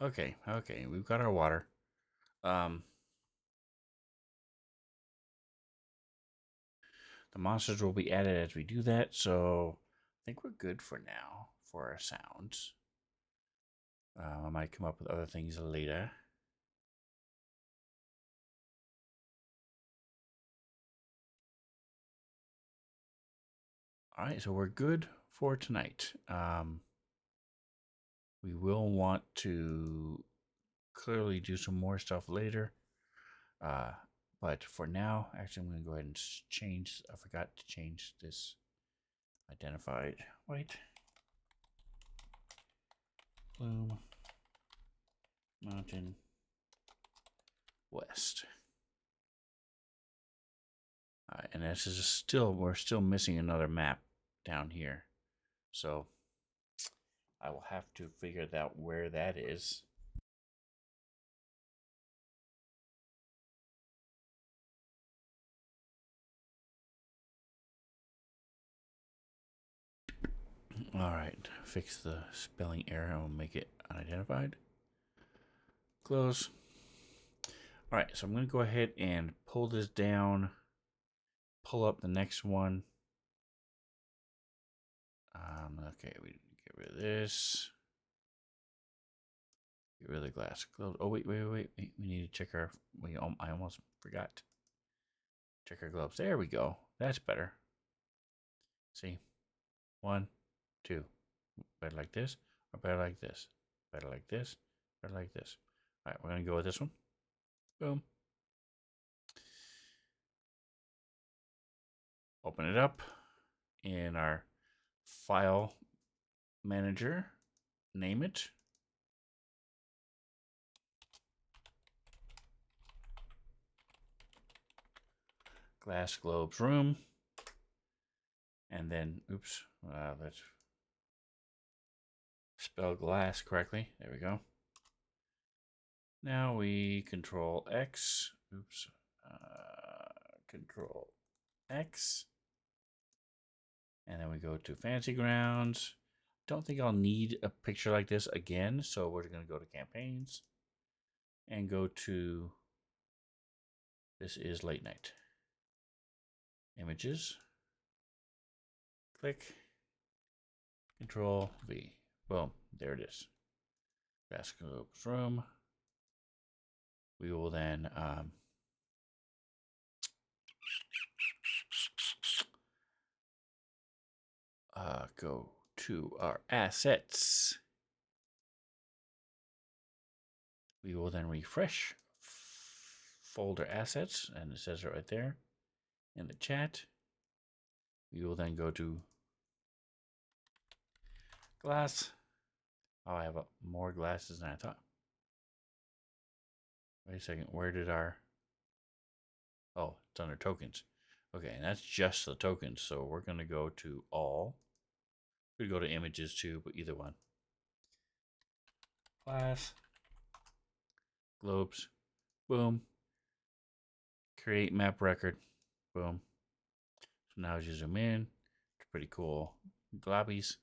Okay, okay, we've got our water. The monsters will be added as we do that, so I think we're good for now for our sounds. I might come up with other things later. All right, so we're good for tonight. We will want to clearly do some more stuff later. But for now, actually, I'm going to go ahead and change. I forgot to change this identified white. Bloom Mountain West. And this is still, we're still missing another map down here. So I will have to figure out where that is. All right, fix the spelling error and we'll make it unidentified. Close. All right, so I'm going to go ahead and pull this down, pull up the next one. Okay, we get rid of this. Get rid of the glass. Close. Oh, wait. We need to check our, I almost forgot. Check our gloves. There we go. That's better. See? 1, 2. Better like this, or better like this. Better like this, better like this. All right, we're going to go with this one. Boom. Open it up in our file manager. Name it. Glass Globes Room. And then, oops, let's spell glass correctly. There we go. Now we Control X. Oops. Control X. And then we go to Fantasy Grounds. Don't think I'll need a picture like this again, so we're going to go to Campaigns and go to, this is Late Night. Images. Click. Control V. Boom. There it is. Glass Globes Room. We will then go to our assets. We will then refresh folder assets, and it says it right there in the chat. We will then go to glass. Oh, I have more glasses than I thought. Wait a second. Where did our... Oh, it's under tokens. Okay, and that's just the tokens. So we're going to go to all. We could go to images too, but either one. Glass. Globes. Boom. Create map record. Boom. So now as you zoom in, it's pretty cool. Globbies.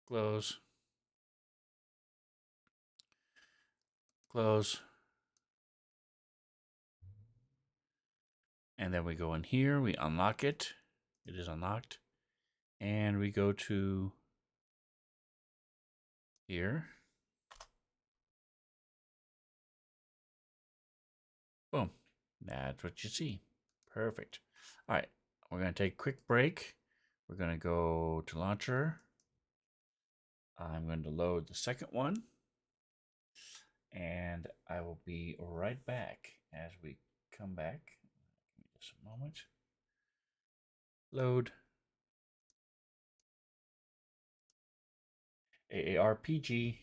Close. Close. And then we go in here, we unlock it. It is unlocked. And we go to here. Boom. That's what you see. Perfect. All right. We're going to take a quick break. We're going to go to launcher. I'm going to load the second one. And I will be right back as we come back. Give me just a moment. Load. AARPG.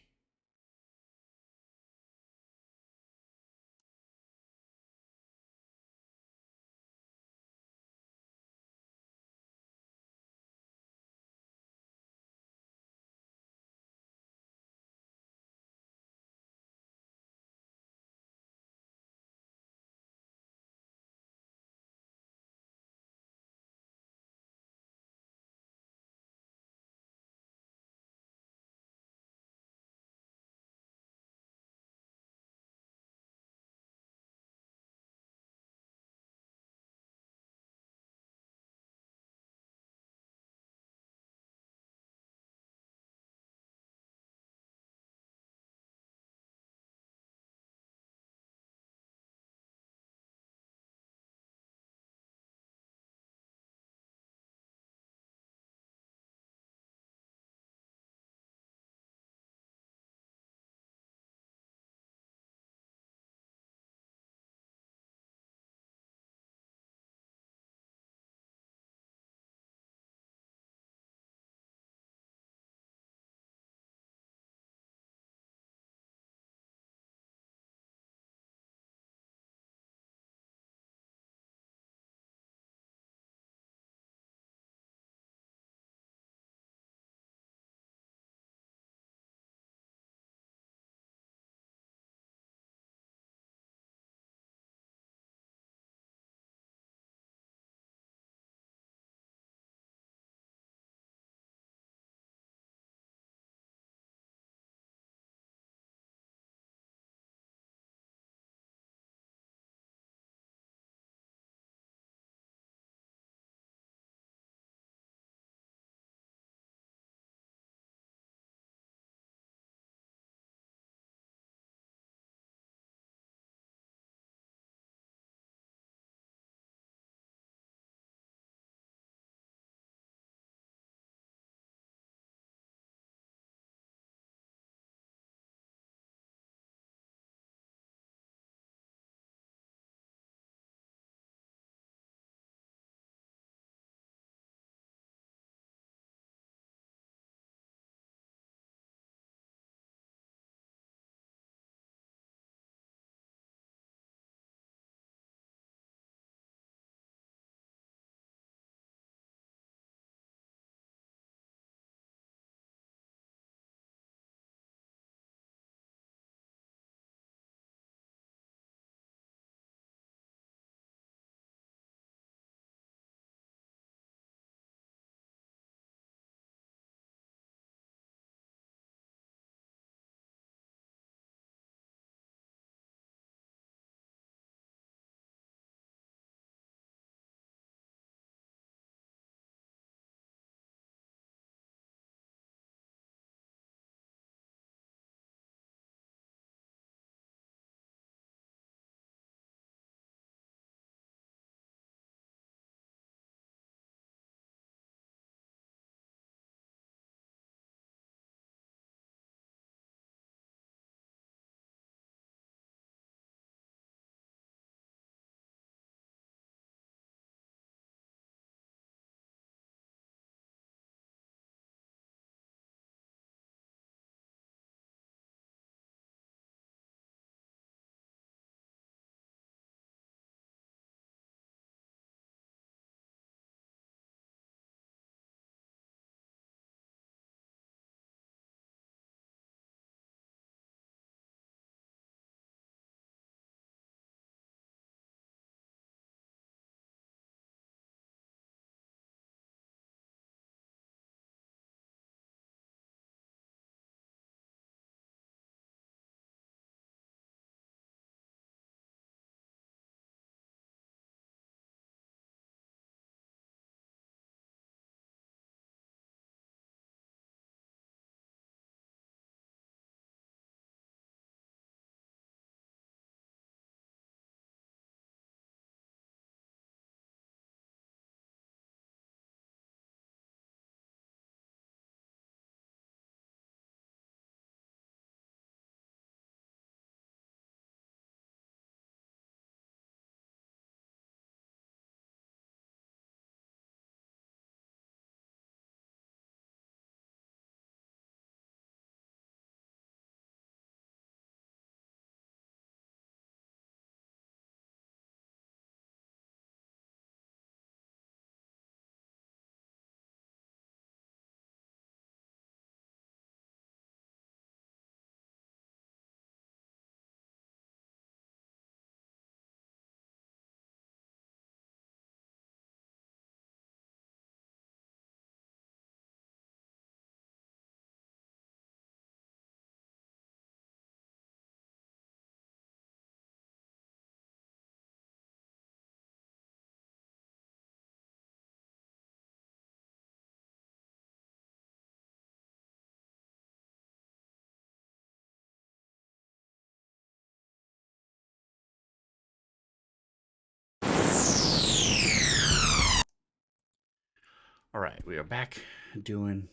All right, we are back doing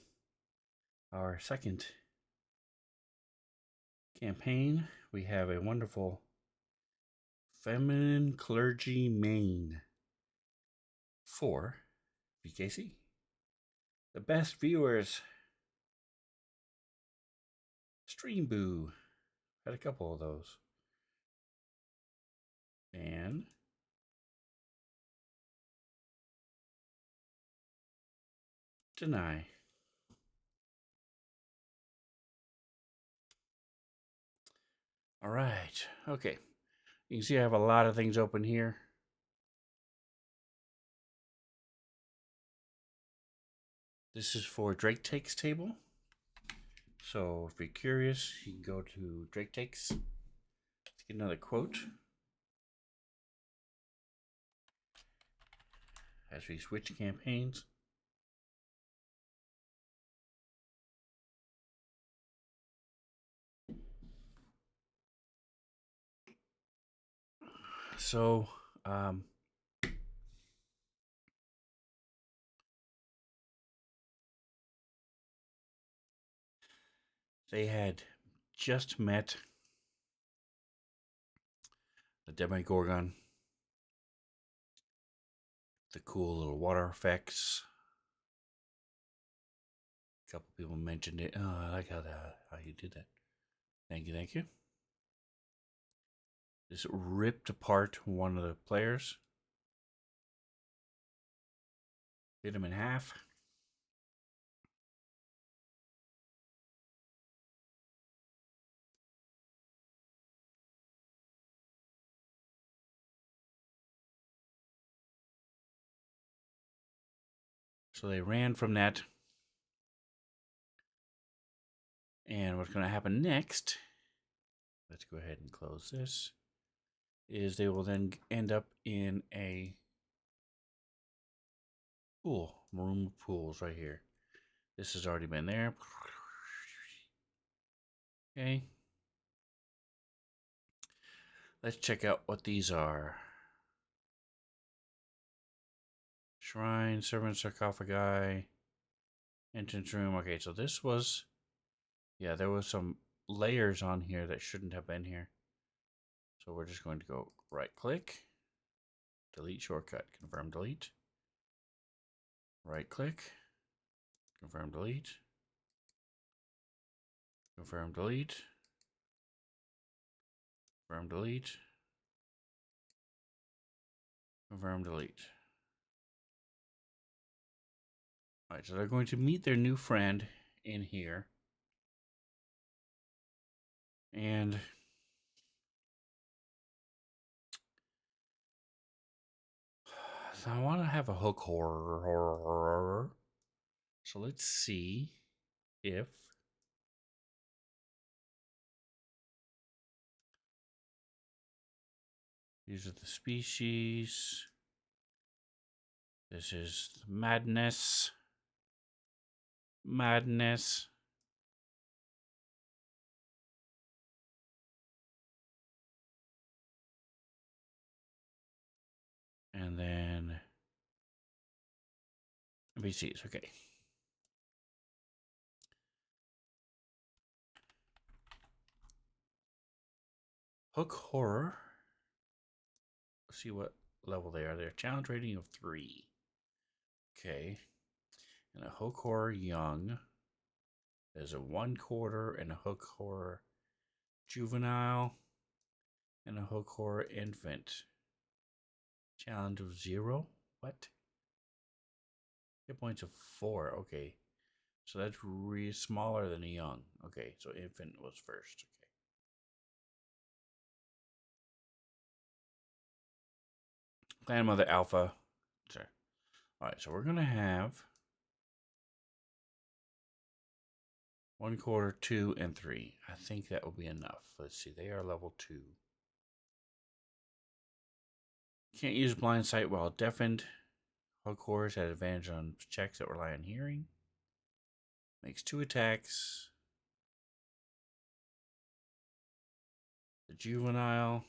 our second campaign. We have a wonderful feminine clergy main for VKC. The best viewers. Stream Boo. Had a couple of those. And Deny. All right. Okay. You can see I have a lot of things open here. This is for Drake Takes table. So if you're curious, you can go to Drake Takes. Let's get another quote. As we switch campaigns. So, they had just met the Demogorgon, the cool little water effects. A couple people mentioned it. Oh, I like how you did that. Thank you, thank you. This ripped apart one of the players. Hit him in half. So they ran from that. And what's going to happen next, let's go ahead and close this, is they will then end up in a pool, room of pools right here. This has already been there. Okay. Let's check out what these are. Shrine, servant sarcophagi, entrance room. Okay, so this was, yeah, there was some layers on here that shouldn't have been here. So we're just going to go right click, delete shortcut, confirm delete. Right click, confirm delete. Confirm delete. Confirm delete. Confirm delete. Alright, so they're going to meet their new friend in here. And so I want to have a hook horror. So let's see if these are the species. This is madness. Madness. And then NPCs. Okay. Hook horror. Let's see what level they are. They're challenge rating of 3. Okay. And a hook horror young. There's a 1/4 and a hook horror juvenile and a hook horror infant. Challenge of 0. What? Hit points of 4. Okay. So that's really smaller than a young. Okay, so infant was first. Okay. Grandmother alpha. Sorry. Alright, so we're gonna have 1/4, 2, and 3. I think that will be enough. Let's see, they are level 2. Can't use blind sight while deafened. Hook horrors had advantage on checks that rely on hearing. Makes 2 attacks. The juvenile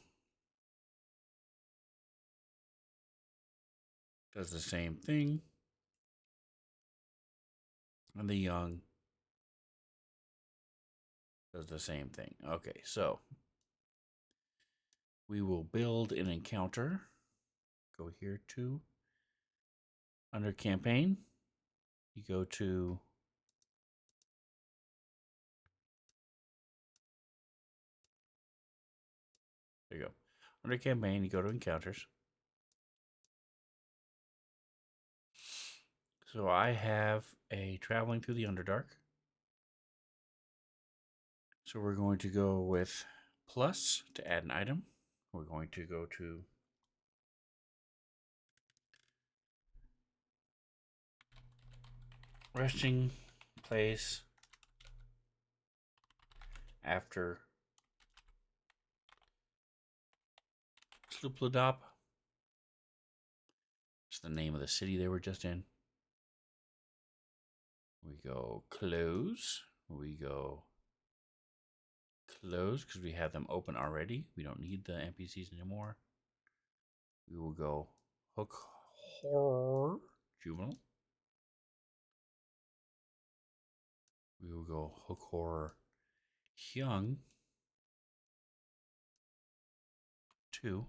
does the same thing. And the young does the same thing. Okay, so we will build an encounter. Go here to under campaign. You go to there you go. Under campaign, you go to encounters. So I have a traveling through the Underdark. So we're going to go with plus to add an item. We're going to go to resting place after Sluplodop. It's the name of the city they were just in. We go close. We go close because we have them open already. We don't need the NPCs anymore. We will go hook horror juvenile. We will go hook horror young 2.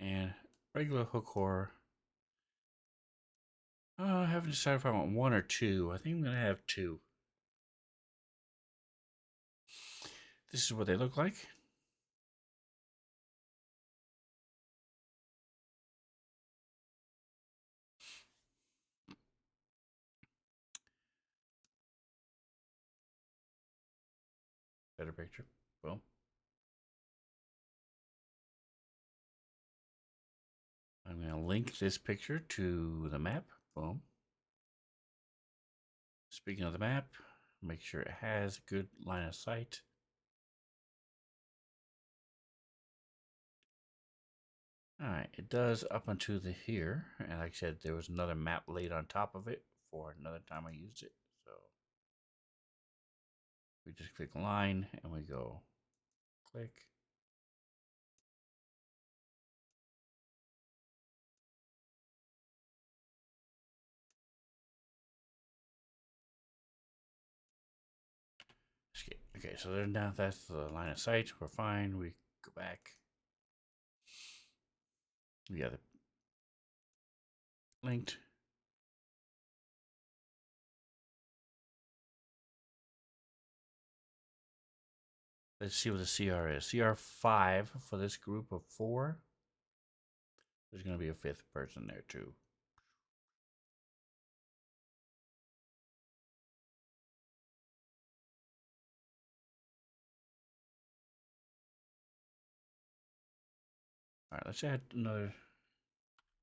And regular hook horror. I haven't decided if I want 1 or 2. I think I'm going to have 2. This is what they look like. Better picture. Boom. I'm going to link this picture to the map. Boom. Speaking of the map, make sure it has a good line of sight. Alright, it does up unto the here. And like I said, there was another map laid on top of it for another time I used it. So we just click line and we go click. Escape. Okay, so there now that's the line of sight. We're fine. We go back. We got it linked. Let's see what the CR is. CR 5 for this group of 4. There's going to be a 5th person there too. All right, let's add another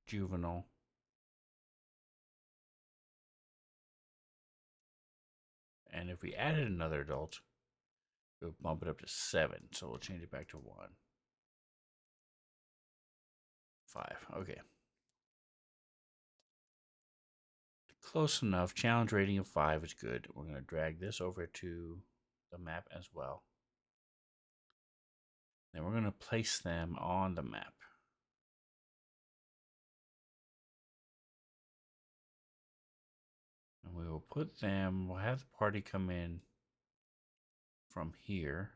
juvenile. And if we added another adult, we'll bump it up to 7. So we'll change it back to 1. 5. Okay. Close enough. Challenge rating of 5 is good. We're going to drag this over to the map as well. Then we're going to place them on the map. And we will put them, we'll have the party come in from here.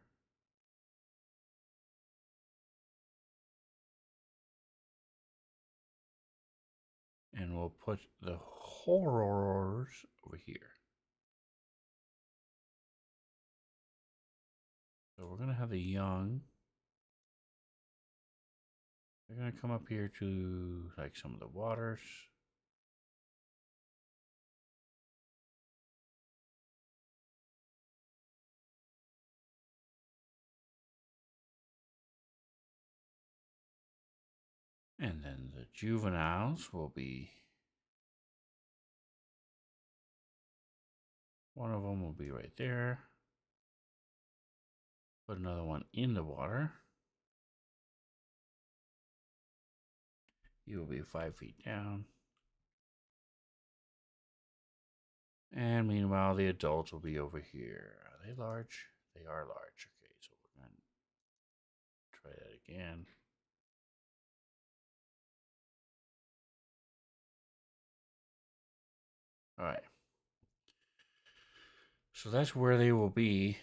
And we'll put the horrors over here. So we're going to have the young. They're going to come up here to like some of the waters. And then the juveniles will be, one of them will be right there. Put another one in the water. You will be 5 feet down. And meanwhile, the adults will be over here. Are they large? They are large. Okay, so we're going to try that again. All right. So that's where they will be.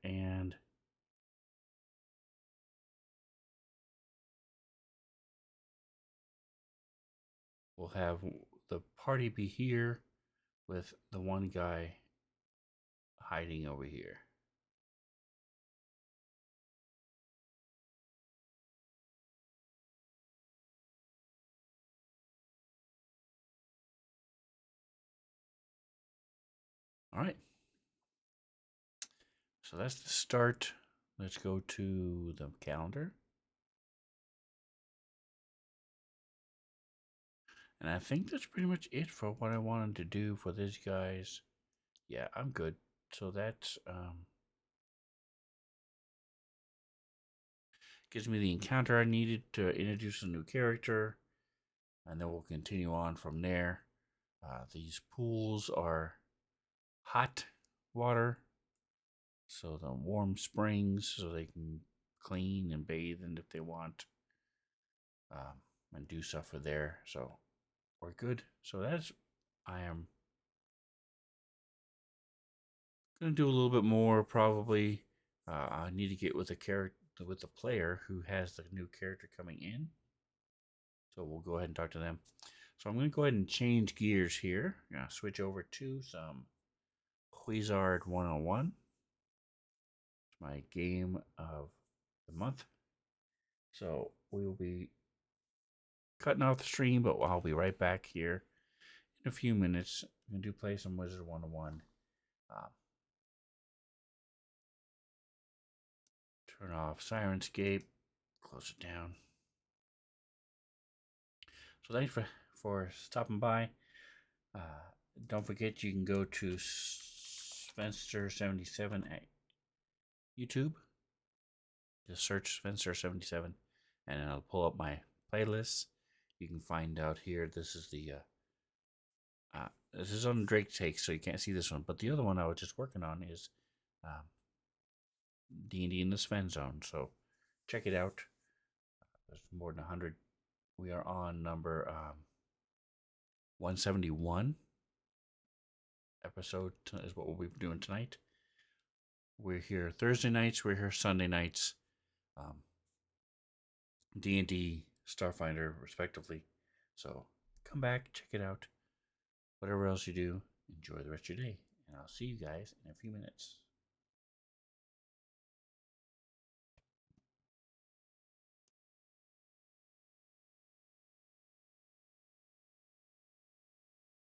And we'll have the party be here with the one guy hiding over here. All right. So that's the start. Let's go to the calendar. And I think that's pretty much it for what I wanted to do for these guys. Yeah, I'm good. So that's gives me the encounter I needed to introduce a new character. And then we'll continue on from there. These pools are hot water, so the warm springs, so they can clean and bathe and if they want, and do stuff for there. So we're good. So I am gonna do a little bit more probably. I need to get with the player who has the new character coming in. So we'll go ahead and talk to them. So I'm going to go ahead and change gears here. I'm going to switch over to some Huizard 101. It's my game of the month. So we will be cutting off the stream, but I'll be right back here in a few minutes. I'm going to play some Wizard 101. Turn off Sirenscape. Close it down. So thanks for stopping by. Don't forget you can go to Spencer77 at YouTube. Just search Spencer77 and I'll pull up my playlists. You can find out here. This is the this is on Drake Takes, so you can't see this one. But the other one I was just working on is D&D in the Sven Zone. So check it out. There's more than 100. We are on number 171 episode is what we'll be doing tonight. We're here Thursday nights. We're here Sunday nights. D&D, Starfinder, respectively. So come back, check it out. Whatever else you do, enjoy the rest of your day. And I'll see you guys in a few minutes.